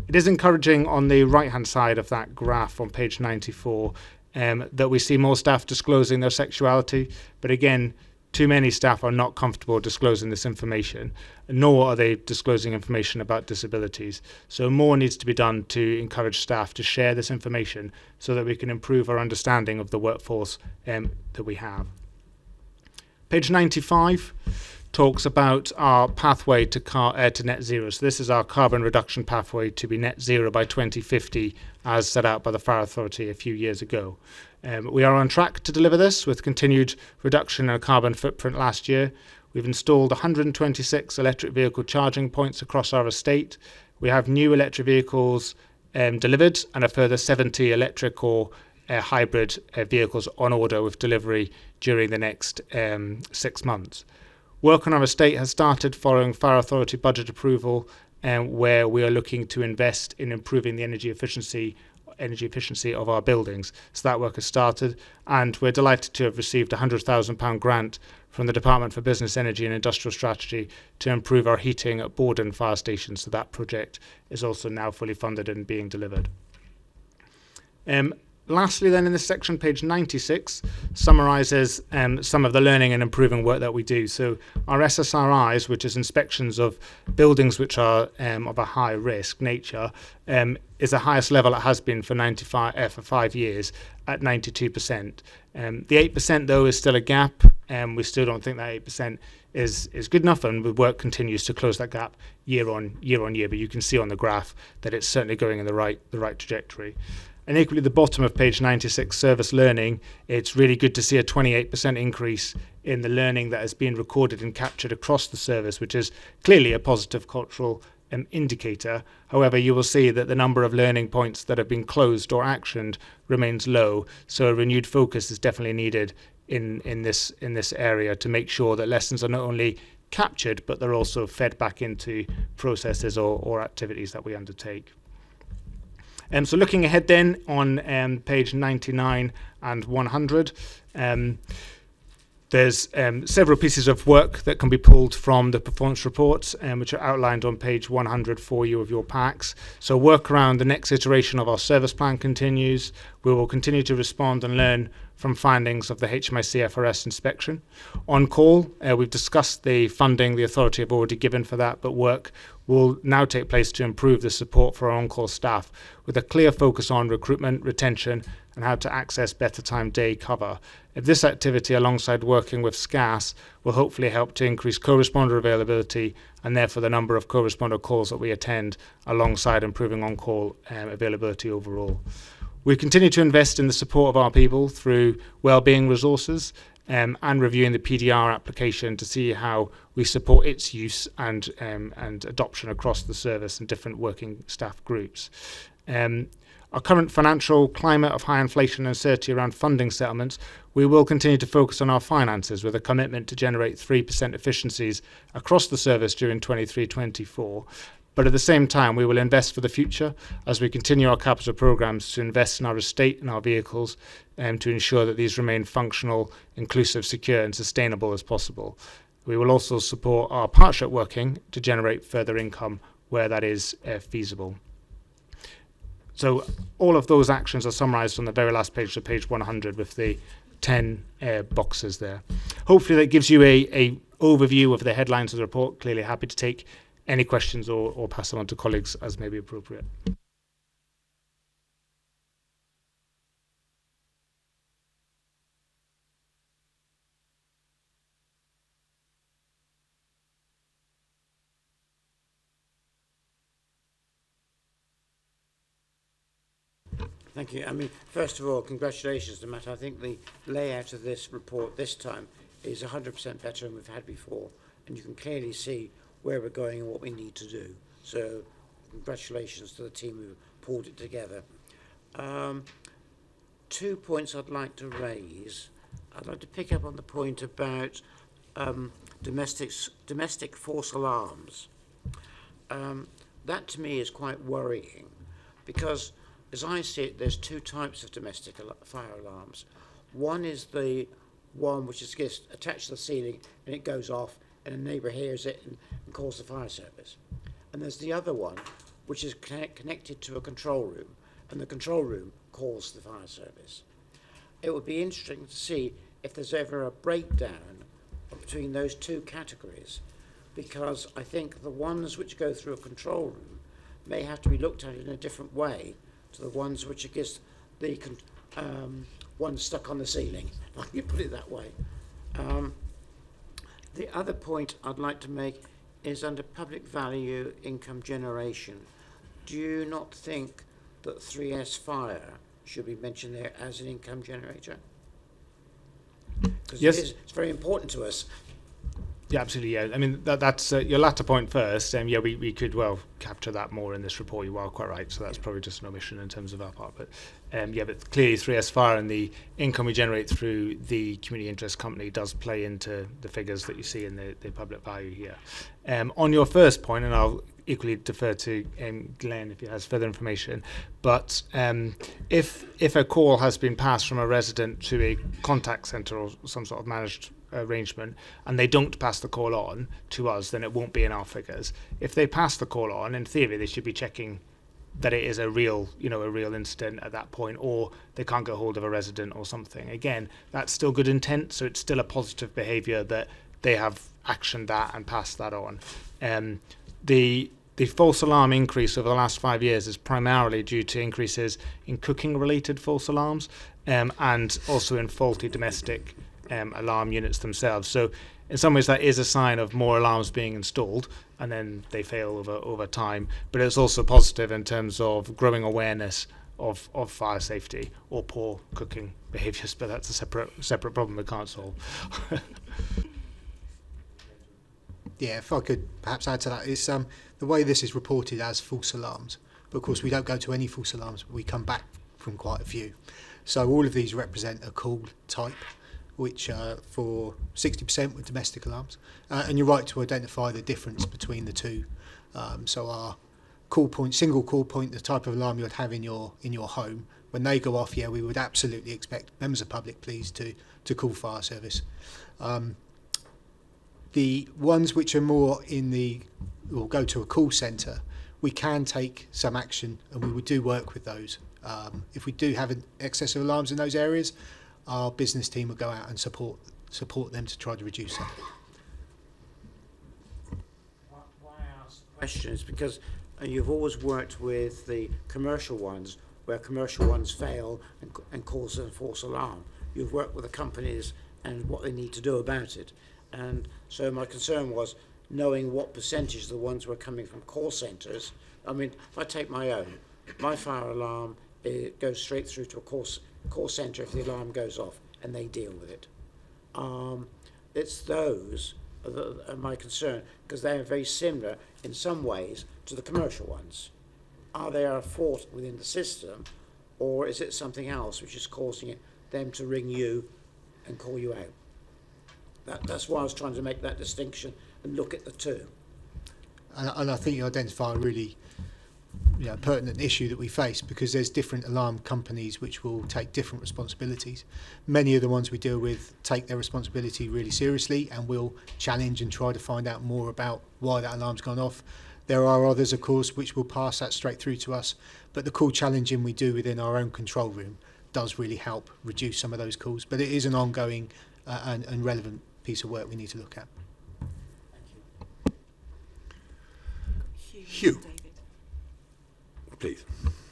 It is encouraging on the right-hand side of that graph on page 94 that we see more staff disclosing their sexuality, but again, too many staff are not comfortable disclosing this information, nor are they disclosing information about disabilities. So more needs to be done to encourage staff to share this information so that we can improve our understanding of the workforce that we have. Page 95 talks about our pathway to net zero. So this is our carbon reduction pathway to be net zero by 2050, as set out by the Fire Authority a few years ago. We are on track to deliver this with continued reduction in our carbon footprint last year. We've installed 126 electric vehicle charging points across our estate. We have new electric vehicles delivered and a further 70 electric or hybrid vehicles on order with delivery during the next 6 months. Work on our estate has started following Fire Authority budget approval, where we are looking to invest in improving the energy efficiency of our buildings. So that work has started, and we're delighted to have received a £100,000 grant from the Department for Business, Energy and Industrial Strategy to improve our heating at Borden Fire Station. So that project is also now fully funded and being delivered. Lastly, then, in this section, page 96 summarises some of the learning and improving work that we do. So our SSRIs, which is inspections of buildings which are of a high risk nature, is the highest level it has been for 5 years at 92%. The 8%, though, is still a gap. We still don't think that 8% is good enough, and the work continues to close that gap year on year. But you can see on the graph that it's certainly going in the right trajectory. And equally, at the bottom of page 96, service learning, it's really good to see a 28% increase in the learning that has been recorded and captured across the service, which is clearly a positive cultural indicator. However, you will see that the number of learning points that have been closed or actioned remains low. So a renewed focus is definitely needed in this area to make sure that lessons are not only captured, but they're also fed back into processes or activities that we undertake. So looking ahead then on page 99 and 100, there's several pieces of work that can be pulled from the performance reports, which are outlined on page 100 for you of your packs. So work around the next iteration of our service plan continues. We will continue to respond and learn from findings of the HMIC FRS inspection. On call, we've discussed the funding the authority have already given for that, but work will now take place to improve the support for our on-call staff with a clear focus on recruitment, retention, and how to access better time day cover. This activity, alongside working with SCAS, will hopefully help to increase co-responder availability and therefore the number of co-responder calls that we attend, alongside improving on-call availability overall. We continue to invest in the support of our people through wellbeing resources and reviewing the PDR application to see how we support its use and adoption across the service and different working staff groups. Our current financial climate of high inflation and uncertainty around funding settlements, we will continue to focus on our finances with a commitment to generate 3% efficiencies across the service during 23-24. But at the same time, we will invest for the future as we continue our capital programmes to invest in our estate and our vehicles and to ensure that these remain functional, inclusive, secure and sustainable as possible. We will also support our partnership working to generate further income where that is feasible. So all of those actions are summarised on the very last page, so page 100, with the 10 boxes there. Hopefully that gives you a overview of the headlines of the report. Clearly happy to take any questions or pass them on to colleagues as may be appropriate. Thank you. I mean, first of all, congratulations to Matt. I think the layout of this report this time is 100% better than we've had before, and you can clearly see where we're going and what we need to do. So congratulations to the team who pulled it together. 2 points I'd like to raise. I'd like to pick up on the point about domestic false alarms. That to me is quite worrying because, as I see it, there's two types of domestic fire alarms. One is the one which is just attached to the ceiling and it goes off and a neighbour hears it and calls the fire service. And there's the other one which is connected to a control room and the control room calls the fire service. It would be interesting to see if there's ever a breakdown between those two categories, because I think the ones which go through a control room may have to be looked at in a different way to the ones which are just the ones stuck on the ceiling, if I can put it that way. The other point I'd like to make is under public value income generation. Do you not think that 3S Fire should be mentioned there as an income generator? Because yes, it's very important to us. Yeah, absolutely. Yeah, I mean that's your latter point first. Yeah, we could well capture that more in this report. You are quite right. So that's probably just an omission in terms of our part. But yeah, but clearly 3S Fire and the income we generate through the community interest company does play into the figures that you see in the public value here. On your first point, and I'll equally defer to Glenn if he has further information. But if a call has been passed from a resident to a contact centre or some sort of managed arrangement and they don't pass the call on to us, then it won't be in our figures. If they pass the call on, in theory they should be checking that it is a real incident at that point, or they can't get hold of a resident or something. Again, that's still good intent, so it's still a positive behaviour that they have actioned that and passed that on. The false alarm increase over the last 5 years is primarily due to increases in cooking-related false alarms and also in faulty domestic alarm units themselves. So in some ways that is a sign of more alarms being installed and then they fail over time. But it's also positive in terms of growing awareness of fire safety or poor cooking behaviours, but that's a separate problem we can't solve. Yeah, if I could perhaps add to that, it's the way this is reported as false alarms. But of course, we don't go to any false alarms. We come back from quite a few. So all of these represent a call type, which for 60% were domestic alarms. And you're right to identify the difference between the two. So our call point, single call point, the type of alarm you'd have in your home, when they go off, yeah, we would absolutely expect members of public, please, to call fire service. The ones which are more or go to a call centre, we can take some action, and we would do work with those. If we do have an excess of alarms in those areas, our business team will go out and support them to try to reduce that. Why I ask the question is because you've always worked with the commercial ones, where commercial ones fail and cause a false alarm. You've worked with the companies and what they need to do about it. And so my concern was knowing what percentage of the ones were coming from call centres. I mean, if I take my own, my fire alarm, it goes straight through to a call centre if the alarm goes off, and they deal with it. It's those that are my concern, because they are very similar in some ways to the commercial ones. Are they a fault within the system, or is it something else which is causing them to ring you and call you out? That's why I was trying to make that distinction and look at the two. And I think you identify a really pertinent issue that we face, because there's different alarm companies which will take different responsibilities. Many of the ones we deal with take their responsibility really seriously and will challenge and try to find out more about why that alarm's gone off. There are others, of course, which will pass that straight through to us, but the call challenging we do within our own control room does really help reduce some of those calls. But it is an ongoing and relevant piece of work we need to look at. Hugh, please.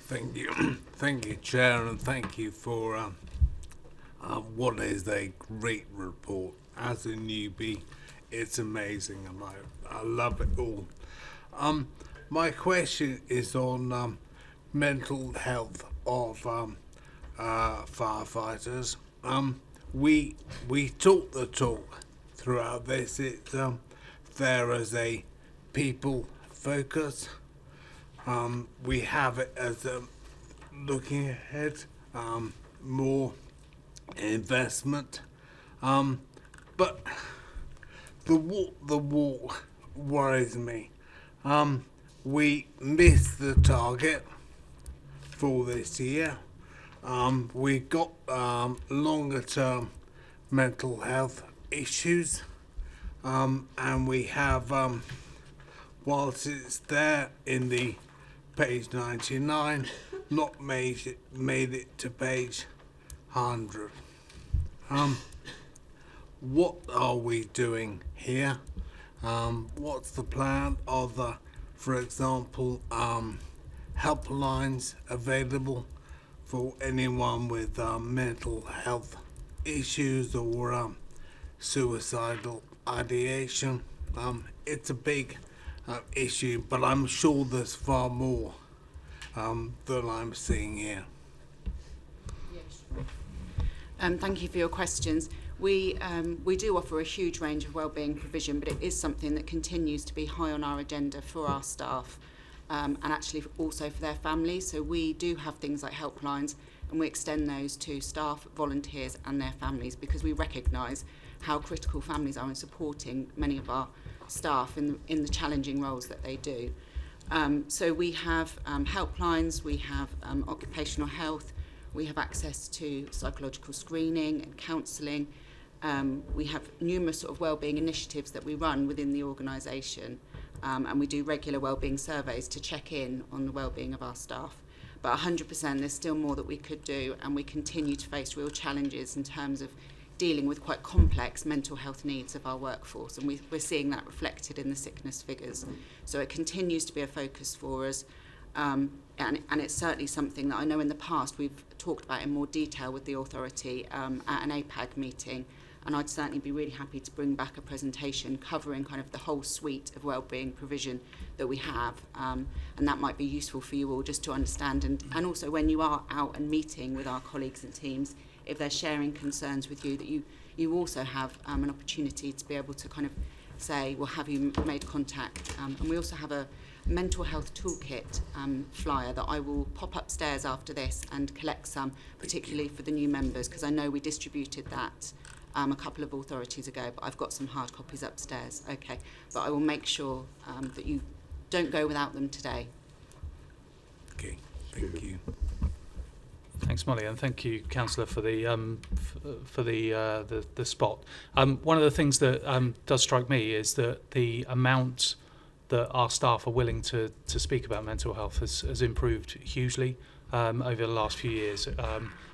Thank you. Thank you, Chair, and thank you for what is a great report. As a newbie, it's amazing. I love it all. My question is on mental health of firefighters. We talk the talk throughout this. It's there as a people focus. We have it as looking ahead, more investment. But the walk worries me. We missed the target for this year. We got longer term mental health issues, and we have, whilst it's there in the page 99, not made it to page 100. What are we doing here? What's the plan? Are there, for example, helplines available for anyone with mental health issues or suicidal ideation? It's a big issue, but I'm sure there's far more than I'm seeing here. Thank you for your questions. We do offer a huge range of wellbeing provision, but it is something that continues to be high on our agenda for our staff, and actually also for their families. So we do have things like helplines, and we extend those to staff, volunteers and their families, because we recognise how critical families are in supporting many of our staff in the challenging roles that they do. So we have helplines, we have occupational health, we have access to psychological screening and counselling. We have numerous sort of wellbeing initiatives that we run within the organisation, and we do regular wellbeing surveys to check in on the wellbeing of our staff. But 100%, there's still more that we could do, and we continue to face real challenges in terms of dealing with quite complex mental health needs of our workforce, and we're seeing that reflected in the sickness figures. So it continues to be a focus for us, and it's certainly something that I know in the past we've talked about in more detail with the authority at an APAG meeting, and I'd certainly be really happy to bring back a presentation covering kind of the whole suite of wellbeing provision that we have, and that might be useful for you all just to understand, and also when you are out and meeting with our colleagues and teams, if they're sharing concerns with you, that you also have an opportunity to be able to kind of say, well, have you made contact? And we also have a mental health toolkit flyer that I will pop upstairs after this and collect some, particularly for the new members, because I know we distributed that a couple of authorities ago, but I've got some hard copies upstairs. Okay, but I will make sure that you don't go without them today. Okay, thank you. Thanks, Molly, and thank you, Councillor, for the spot. One of the things that does strike me is that the amount that our staff are willing to speak about mental health has improved hugely over the last few years.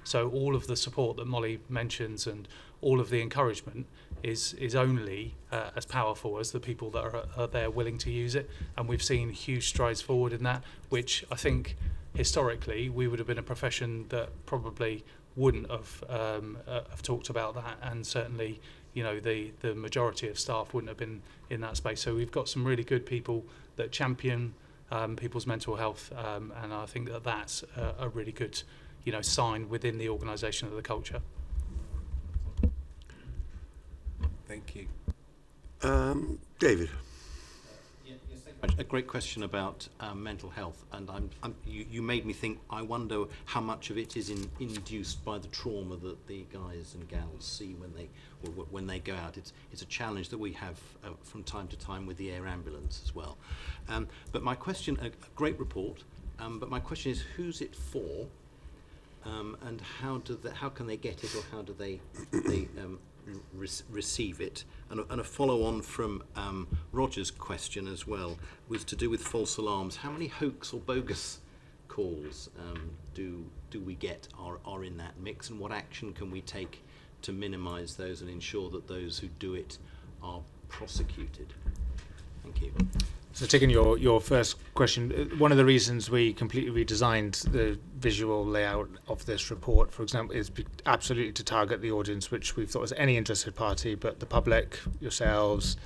So all of the support that Molly mentions and all of the encouragement is only as powerful as the people that are there willing to use it. And we've seen huge strides forward in that, which I think historically we would have been a profession that probably wouldn't have talked about that, and certainly the majority of staff wouldn't have been in that space. So we've got some really good people that champion people's mental health, and I think that that's a really good sign within the organisation of the culture. Thank you. David. A great question about mental health, and you made me think. I wonder how much of it is induced by the trauma that the guys and gals see when they go out. It's a challenge that we have from time to time with the air ambulance as well. But my question, a great report. But my question is, who's it for, and how can they get it, or how do they receive it? And a follow-on from Roger's question as well was to do with false alarms. How many hoax or bogus calls do we get are in that mix, and what action can we take to minimise those and ensure that those who do it are prosecuted? Thank you. So taking your first question, one of the reasons we completely redesigned the visual layout of this report, for example, is absolutely to target the audience, which we thought was any interested party, but the public, yourselves,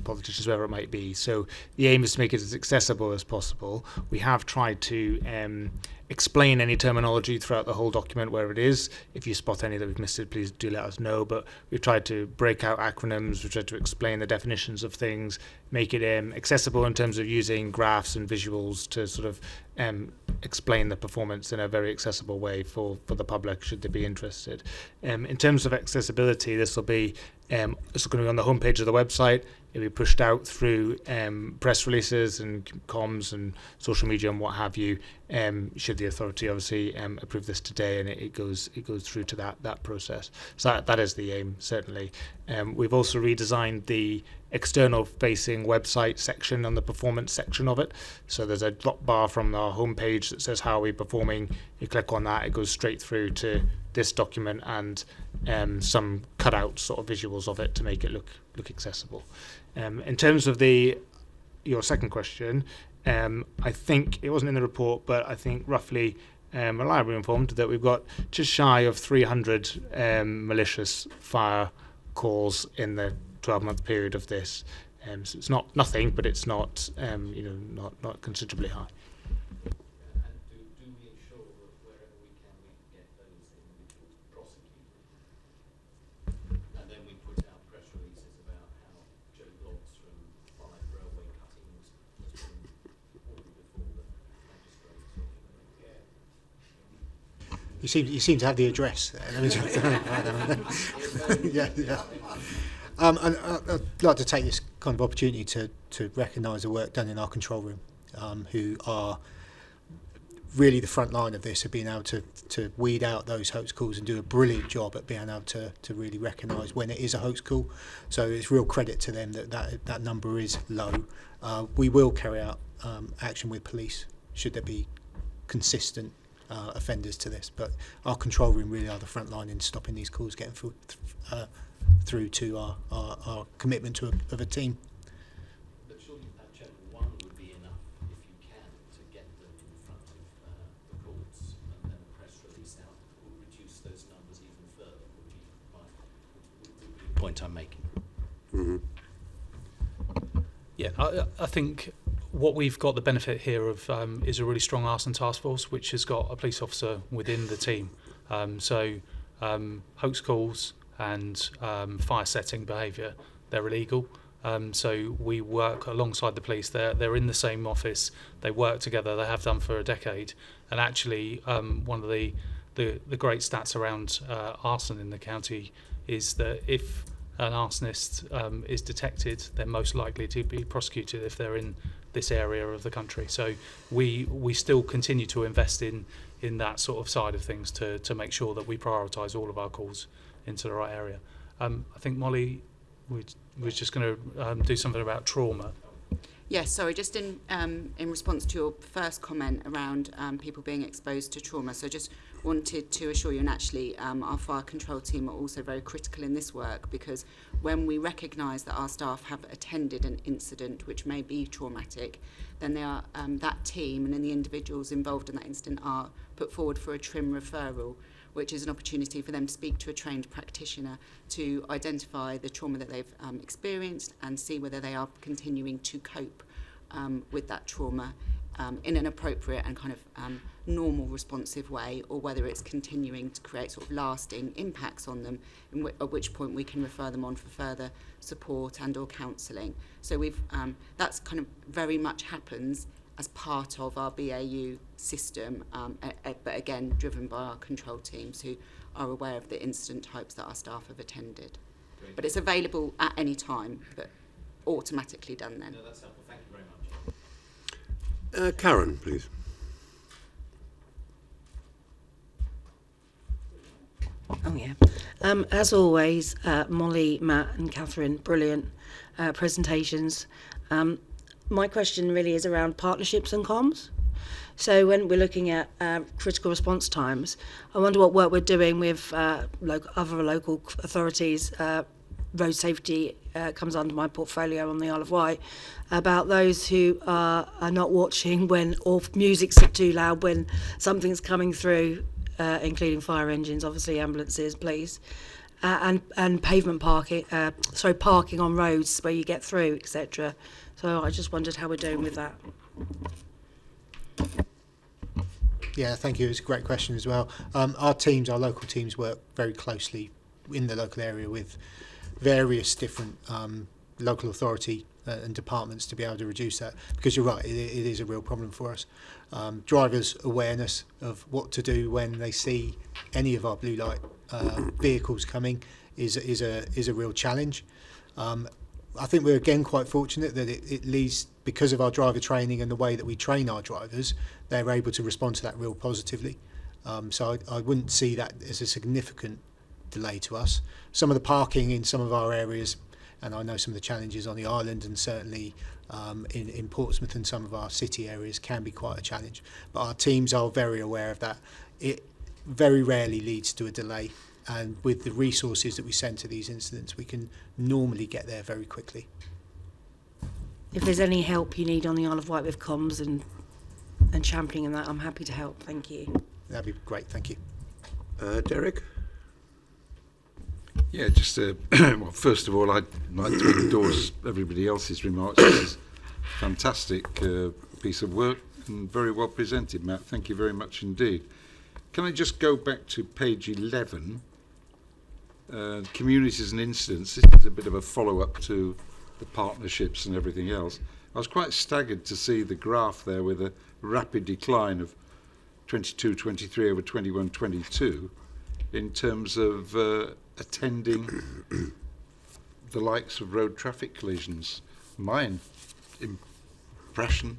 politicians, whoever it might be. So the aim is to make it as accessible as possible. We have tried to explain any terminology throughout the whole document where it is. If you spot any that we've missed it, please do let us know. But we've tried to break out acronyms, we've tried to explain the definitions of things, make it accessible in terms of using graphs and visuals to sort of explain the performance in a very accessible way for the public, should they be interested. In terms of accessibility, this will be going to be on the homepage of the website. It'll be pushed out through press releases and comms and social media and what have you, should the authority obviously approve this today, and it goes through to that process. So that is the aim, certainly. We've also redesigned the external facing website section on the performance section of it. So there's a drop bar from our homepage that says how are we performing. You click on that, it goes straight through to this document and some cut out sort of visuals of it to make it look accessible. In terms of your second question, I think it wasn't in the report, but I think roughly reliably informed that we've got just shy of 300 malicious fire calls in the 12-month period of this. So it's not nothing, but it's not not considerably high. You seem to have the address. Yeah. And I'd like to take this kind of opportunity to recognise the work done in our control room, who are really the front line of this have been able to weed out those hoax calls and do a brilliant job at being able to really recognise when it is a hoax call. So it's real credit to them that number is low. We will carry out action with police should there be consistent offenders to this, but our control room really are the front line in stopping these calls getting through to our commitment of a team. But surely that check one would be enough if you can to get them in front of the courts, and then a press release out will reduce those numbers even further, would be the point I'm making. Yeah, I think what we've got the benefit here of is a really strong arson task force, which has got a police officer within the team. So hoax calls and fire setting behaviour, they're illegal. So we work alongside the police. They're in the same office. They work together. They have done for a decade. And actually, one of the great stats around arson in the county is that if an arsonist is detected, they're most likely to be prosecuted if they're in this area of the country. So we still continue to invest in that sort of side of things to make sure that we prioritise all of our calls into the right area. I think Molly was just going to do something about trauma. Yes, sorry, just in response to your first comment around people being exposed to trauma. So just wanted to assure you, and actually our fire control team are also very critical in this work, because when we recognise that our staff have attended an incident which may be traumatic, then they are, that team and then the individuals involved in that incident are put forward for a TRIM referral, which is an opportunity for them to speak to a trained practitioner to identify the trauma that they've experienced and see whether they are continuing to cope with that trauma in an appropriate and kind of normal, responsive way, or whether it's continuing to create sort of lasting impacts on them, at which point we can refer them on for further support and or counselling. So we've that's kind of very much happens as part of our BAU system, but again driven by our control teams who are aware of the incident types that our staff have attended. Great. But it's available at any time, but automatically done then. No, that's helpful. Thank you very much. Karen, please. Oh yeah. As always, Molly, Matt and Catherine, brilliant presentations. My question really is around partnerships and comms. So when we're looking at critical response times, I wonder what work we're doing with other local authorities. Road safety comes under my portfolio on the Isle of Wight, about those who are not watching when, or music's too loud when something's coming through, including fire engines, obviously ambulances, police, and pavement parking, parking on roads where you get through, etc. So I just wondered how we're doing with that. Yeah, thank you. It's a great question as well. Our local teams work very closely in the local area with various different local authority and departments to be able to reduce that, because you're right, it is a real problem for us. Drivers' awareness of what to do when they see any of our blue light vehicles coming is a real challenge. I think we're again quite fortunate that it leads, because of our driver training and the way that we train our drivers, they're able to respond to that real positively. So I wouldn't see that as a significant delay to us. Some of the parking in some of our areas, and I know some of the challenges on the island and certainly in Portsmouth and some of our city areas can be quite a challenge. But our teams are very aware of that. It very rarely leads to a delay, and with the resources that we send to these incidents, we can normally get there very quickly. If there's any help you need on the Isle of Wight with comms and championing and that, I'm happy to help. Thank you. That'd be great. Thank you. Derek? Yeah, just well, first of all, I'd like to endorse everybody else's remarks. This is a fantastic piece of work and very well presented, Matt. Thank you very much indeed. Can I just go back to page 11, communities and incidents? This is a bit of a follow-up to the partnerships and everything else. I was quite staggered to see the graph there with a rapid decline of 22-23 over 21-22 in terms of attending the likes of road traffic collisions. My impression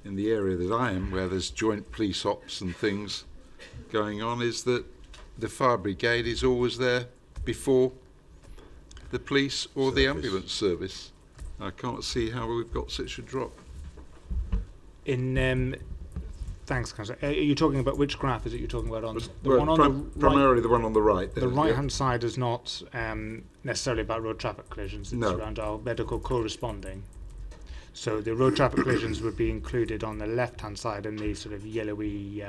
in the area that I am, where there's joint police ops and things going on, is that the fire brigade is always there before the police or the ambulance service. I can't see how we've got such a drop. Thanks, Councillor. Are you talking about which graph is it you're talking about? On the Well, one on the right, primarily the one on the right. the right-hand side is not necessarily about road traffic collisions. It's around our medical co-responding. So the road traffic collisions would be included on the left-hand side in the sort of yellowy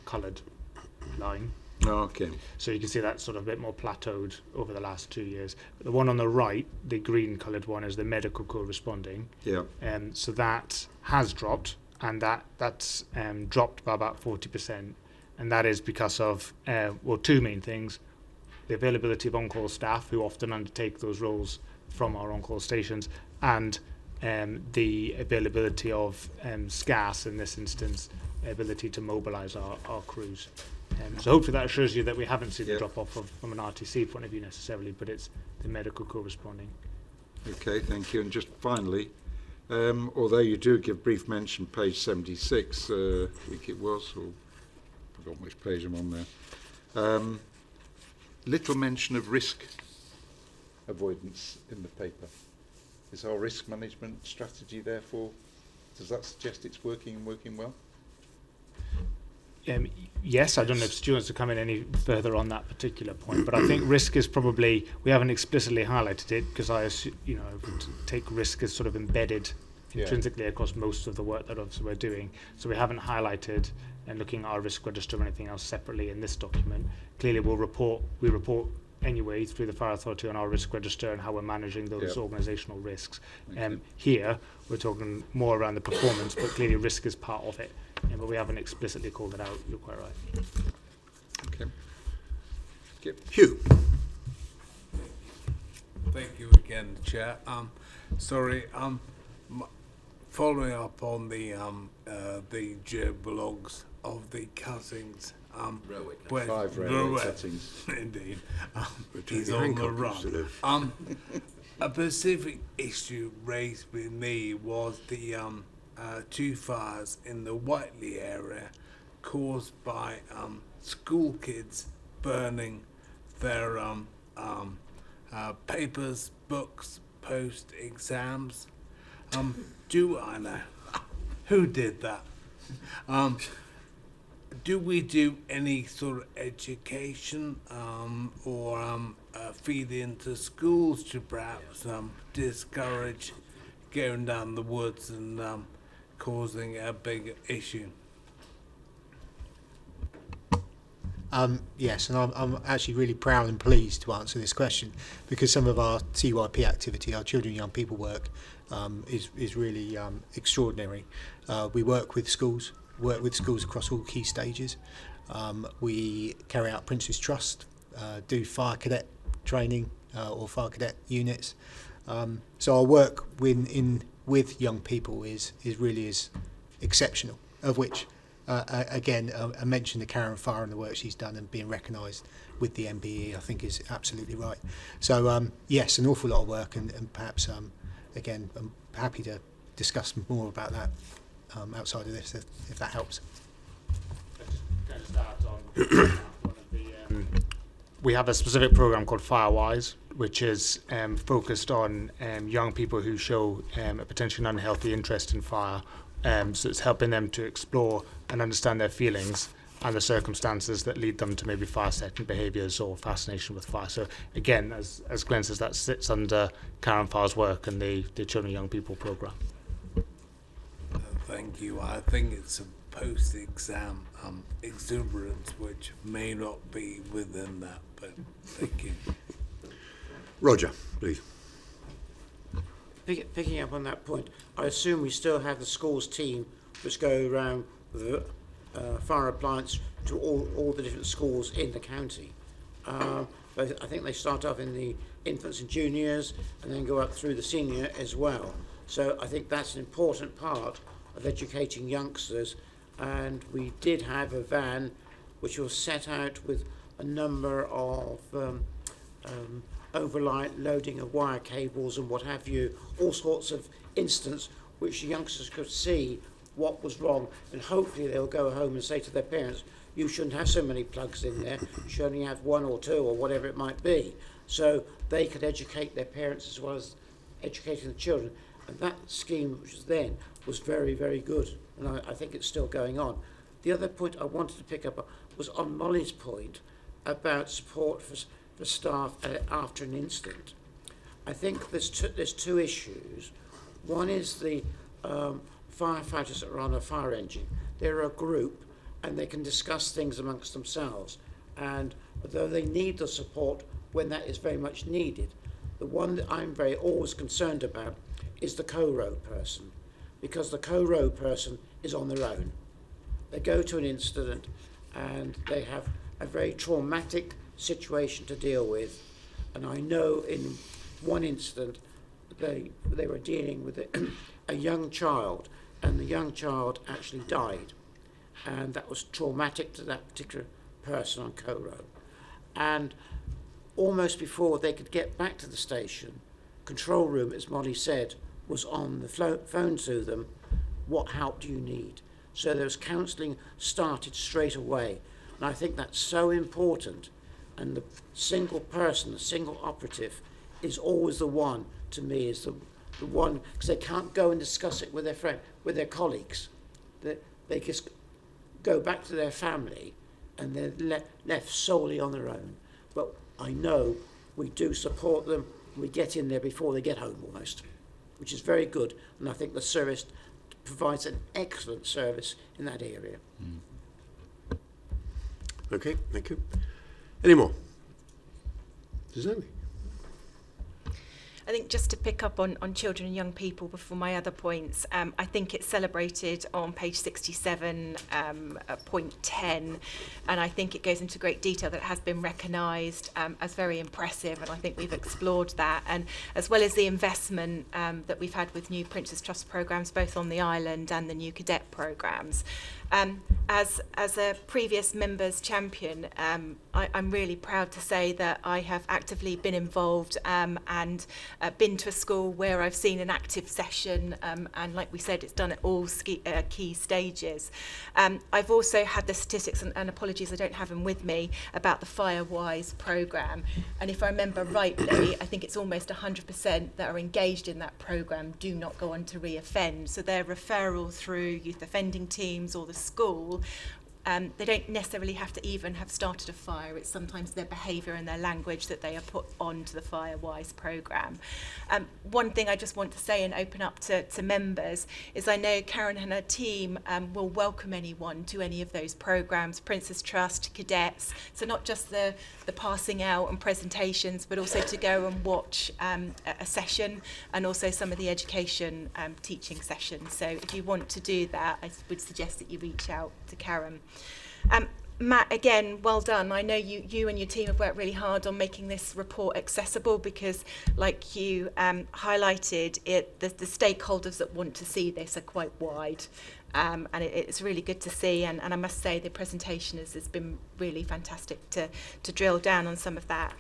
coloured line. Oh, okay. So you can see that's sort of a bit more plateaued over the last 2 years. The one on the right, the green coloured one, is the medical co-responding. Yeah. So that has dropped, and that's dropped by about 40%. And that is because of, well, two main things. The availability of on-call staff, who often undertake those roles from our on-call stations, and the availability of SCAS, in this instance, ability to mobilise our crews. So hopefully that assures you that we haven't seen a drop-off from an RTC point of view necessarily, but it's the medical corresponding. Okay, thank you. And just finally, although you do give brief mention, page 76, I think it was, or I forgot which page I'm on there, little mention of risk avoidance in the paper. Is our risk management strategy therefore, does that suggest it's working and working well? Yes, I don't know if Stu wants to come in any further on that particular point, but I think risk is probably, we haven't explicitly highlighted it because I would take risk as sort of embedded intrinsically across most of the work that obviously we're doing. So we haven't highlighted and looking at our risk register or anything else separately in this document. Clearly we report anyway through the Fire Authority on our risk register and how we're managing those organisational risks. Here we're talking more around the performance, but clearly risk is part of it. But we haven't explicitly called it out. You're quite right. Okay. Hugh. Thank you again, Chair. Following up on the geoblogs of the cuttings. Five railway cuttings. Indeed. He's on the run. A specific issue raised with me was the two fires in the Whiteley area caused by school kids burning their papers, books, post exams. Do I know who did that? Do we do any sort of education or feed into schools to perhaps discourage going down the woods and causing a big issue? Yes, and I'm actually really proud and pleased to answer this question because some of our CYP activity, our children and young people work, is really extraordinary. We work with schools across all key stages. We carry out Prince's Trust, do fire cadet training or fire cadet units. So our work with young people is really exceptional, of which again I mentioned the Karen Farr and the work she's done and being recognised with the MBE I think is absolutely right. So yes, an awful lot of work and perhaps again I'm happy to discuss more about that outside of this if that helps. We have a specific program called Firewise, which is focused on young people who show a potentially unhealthy interest in fire. So it's helping them to explore and understand their feelings and the circumstances that lead them to maybe fire-setting behaviours or fascination with fire. So again, as Glenn says, that sits under Karen Farr's work and the Children and Young People programme. Thank you. I think it's a post-exam exuberance which may not be within that, but thank you. Roger, please. Picking up on that point, I assume we still have the schools team which go around with fire appliance to all the different schools in the county. But I think they start off in the infants and juniors and then go up through the senior as well. So I think that's an important part of educating youngsters, and we did have a van which was set out with a number of overlight loading of wire cables and what have you, all sorts of instances which the youngsters could see what was wrong, and hopefully they'll go home and say to their parents, you shouldn't have so many plugs in there, you should only have 1 or 2 or whatever it might be. So they could educate their parents as well as educating the children. And that scheme, which was then, was very, very good. And I think it's still going on. The other point I wanted to pick up was on Molly's point about support for staff after an incident. I think there's two issues. One is the firefighters that are on a fire engine. They're a group and they can discuss things amongst themselves. And although they need the support when that is very much needed, the one that I'm always concerned about is the co-row person, because the co-row person is on their own. They go to an incident and they have a very traumatic situation to deal with. And I know in one incident they were dealing with a young child, and the young child actually died. And that was traumatic to that particular person on co-row. And almost before they could get back to the station, control room, as Molly said, was on the phone to them. What help do you need? So there was counselling started straight away. And I think that's so important. And the single person, the single operative, is always the one, to me, is the one, because they can't go and discuss it with their friend, with their colleagues. They just go back to their family and they're left solely on their own. But I know we do support them. We get in there before they get home almost, which is very good. And I think the service provides an excellent service in that area. Okay, thank you. Any more? Does anybody? I think just to pick up on children and young people before my other points, I think it's celebrated on page 67, point 10, and I think it goes into great detail that it has been recognised as very impressive, and I think we've explored that, and as well as the investment that we've had with new Prince's Trust programmes, both on the island and the new cadet programmes. As a previous members champion, I'm really proud to say that I have actively been involved and been to a school where I've seen an active session, and like we said, it's done at all key stages. I've also had the statistics, and apologies I don't have them with me, about the FireWise programme, and if I remember rightly, I think it's almost 100% that are engaged in that programme do not go on to re-offend, so their referral through youth offending teams or the school, they don't necessarily have to even have started a fire. It's sometimes their behaviour and their language that they are put onto the FireWise programme. One thing I just want to say and open up to members is I know Karen and her team will welcome anyone to any of those programmes, Prince's Trust, cadets, so not just the passing out and presentations, but also to go and watch a session and also some of the education teaching sessions. So if you want to do that, I would suggest that you reach out to Karen. Matt, again, well done. I know you and your team have worked really hard on making this report accessible because, like you highlighted, the stakeholders that want to see this are quite wide. And it's really good to see. And I must say the presentation has been really fantastic to drill down on some of that.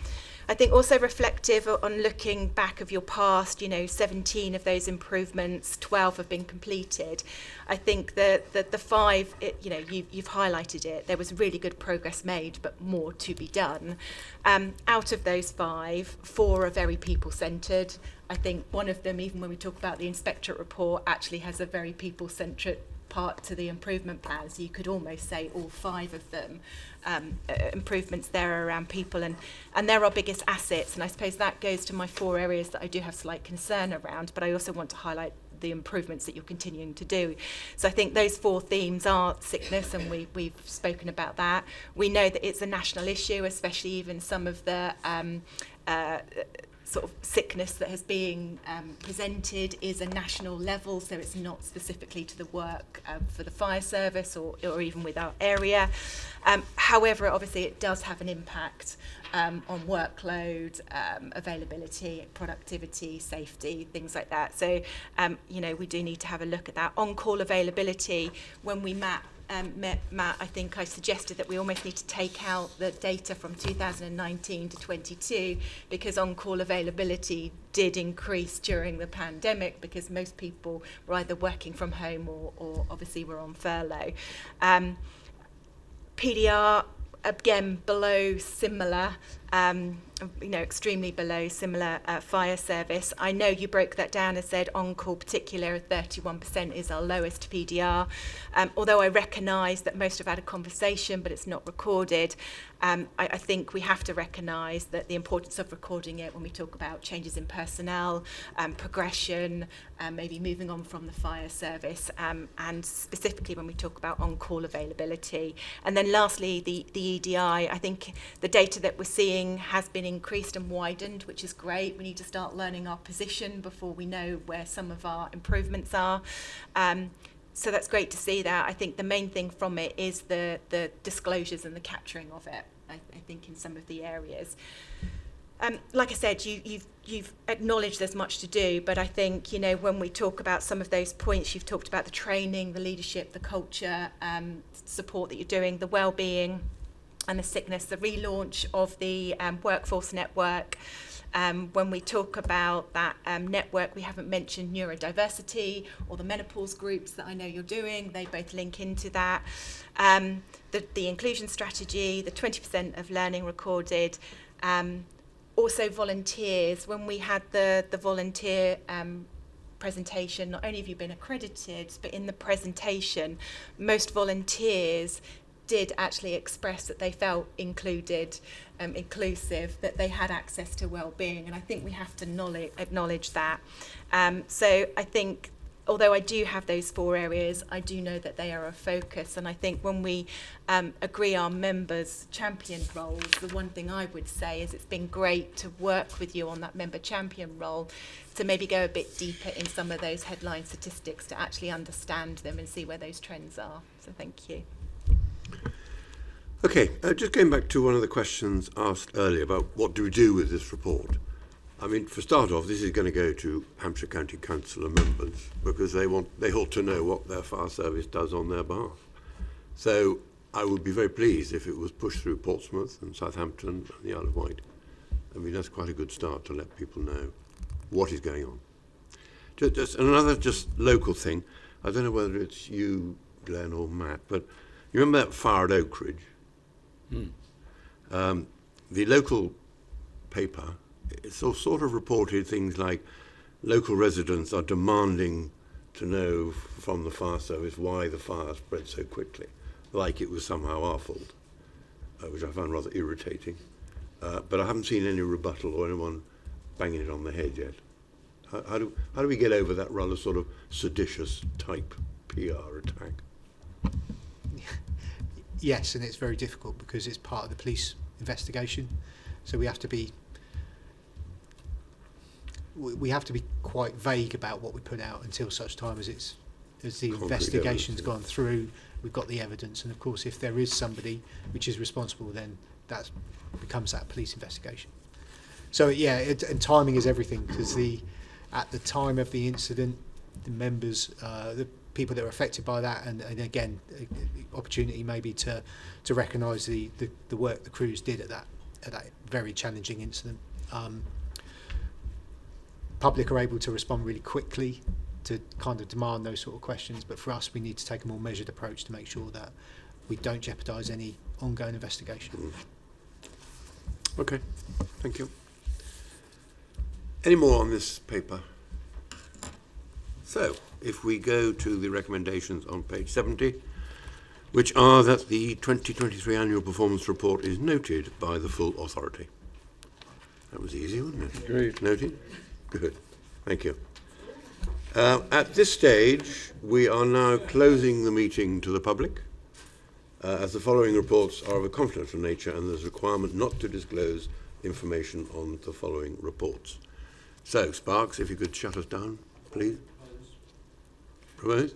I think also reflective on looking back of your past, 17 of those improvements, 12 have been completed. I think the 5, you've highlighted it. There was really good progress made, but more to be done. Out of those 5, 4 are very people-centred. I think one of them, even when we talk about the inspectorate report, actually has a very people-centred part to the improvement plan, so you could almost say all 5 of them improvements there are around people, and they're our biggest assets, and I suppose that goes to my 4 areas that I do have slight concern around, but I also want to highlight the improvements that you're continuing to do. So I think those 4 themes are sickness, and we've spoken about that. We know that it's a national issue, especially even some of the sort of sickness that has been presented is a national level, so it's not specifically to the work for the fire service or even with our area. However, obviously it does have an impact on workload, availability, productivity, safety, things like that. So, we do need to have a look at that. On-call availability, when we map met Matt, I think I suggested that we almost need to take out the data from 2019 to 22 because on-call availability did increase during the pandemic because most people were either working from home or obviously were on furlough. PDR, again, below similar, extremely below similar fire service. I know you broke that down and said on-call particular 31% is our lowest PDR. Although I recognise that most have had a conversation, but it's not recorded, I think we have to recognise that the importance of recording it when we talk about changes in personnel, progression, maybe moving on from the fire service, and specifically when we talk about on-call availability. And then lastly, the EDI, I think the data that we're seeing has been increased and widened, which is great. We need to start learning our position before we know where some of our improvements are. So that's great to see that. I think the main thing from it is the disclosures and the capturing of it, I think, in some of the areas. Like I said, you've acknowledged there's much to do, but I think, when we talk about some of those points, you've talked about the training, the leadership, the culture, support that you're doing, the well-being and the sickness, the relaunch of the workforce network. When we talk about that network, we haven't mentioned neurodiversity or the menopause groups that I know you're doing. They both link into that. The inclusion strategy, the 20% of learning recorded. Also volunteers. When we had the volunteer presentation, not only have you been accredited, but in the presentation, most volunteers did actually express that they felt included, inclusive, that they had access to well-being, and I think we have to acknowledge that. So I think, although I do have those 4 areas, I do know that they are a focus, and I think when we agree our members' champion roles, the one thing I would say is it's been great to work with you on that member champion role, to maybe go a bit deeper in some of those headline statistics to actually understand them and see where those trends are. So thank you. Okay, just going back to one of the questions asked earlier about what do we do with this report. I mean, for start off, this is going to go to Hampshire County Council members because they ought to know what their fire service does on their behalf. So I would be very pleased if it was pushed through Portsmouth and Southampton and the Isle of Wight. I mean, that's quite a good start to let people know what is going on. Just another local thing. I don't know whether it's you, Glenn, or Matt, but you remember that fire at Oak Ridge? The local paper, it's all sort of reported things like local residents are demanding to know from the fire service why the fire spread so quickly, like it was somehow our fault, which I found rather irritating. But I haven't seen any rebuttal or anyone banging it on the head yet. How do we get over that rather sort of seditious type PR attack? Yes, and it's very difficult because it's part of the police investigation. So we have to be quite vague about what we put out until such time as the investigation's gone through, we've got the evidence, and of course if there is somebody which is responsible, then that becomes that police investigation. So yeah, and timing is everything, because at the time of the incident, the members, the people that are affected by that, and again, opportunity maybe to recognise the work the crews did at that very challenging incident. Public are able to respond really quickly to kind of demand those sort of questions, but for us we need to take a more measured approach to make sure that we don't jeopardise any ongoing investigation. Okay, thank you. Any more on this paper? So, if we go to the recommendations on page 70, which are that the 2023 annual performance report is noted by the full authority. That was easy, wasn't it? Agreed. Noted? Good. Thank you. At this stage, we are now closing the meeting to the public, as the following reports are of a confidential nature and there's a requirement not to disclose information on the following reports. So, Sparks, if you could shut us down, please. Propose?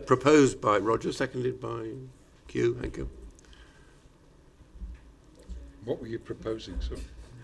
Proposed by Roger, seconded by Q. Thank you. What were you proposing, sir?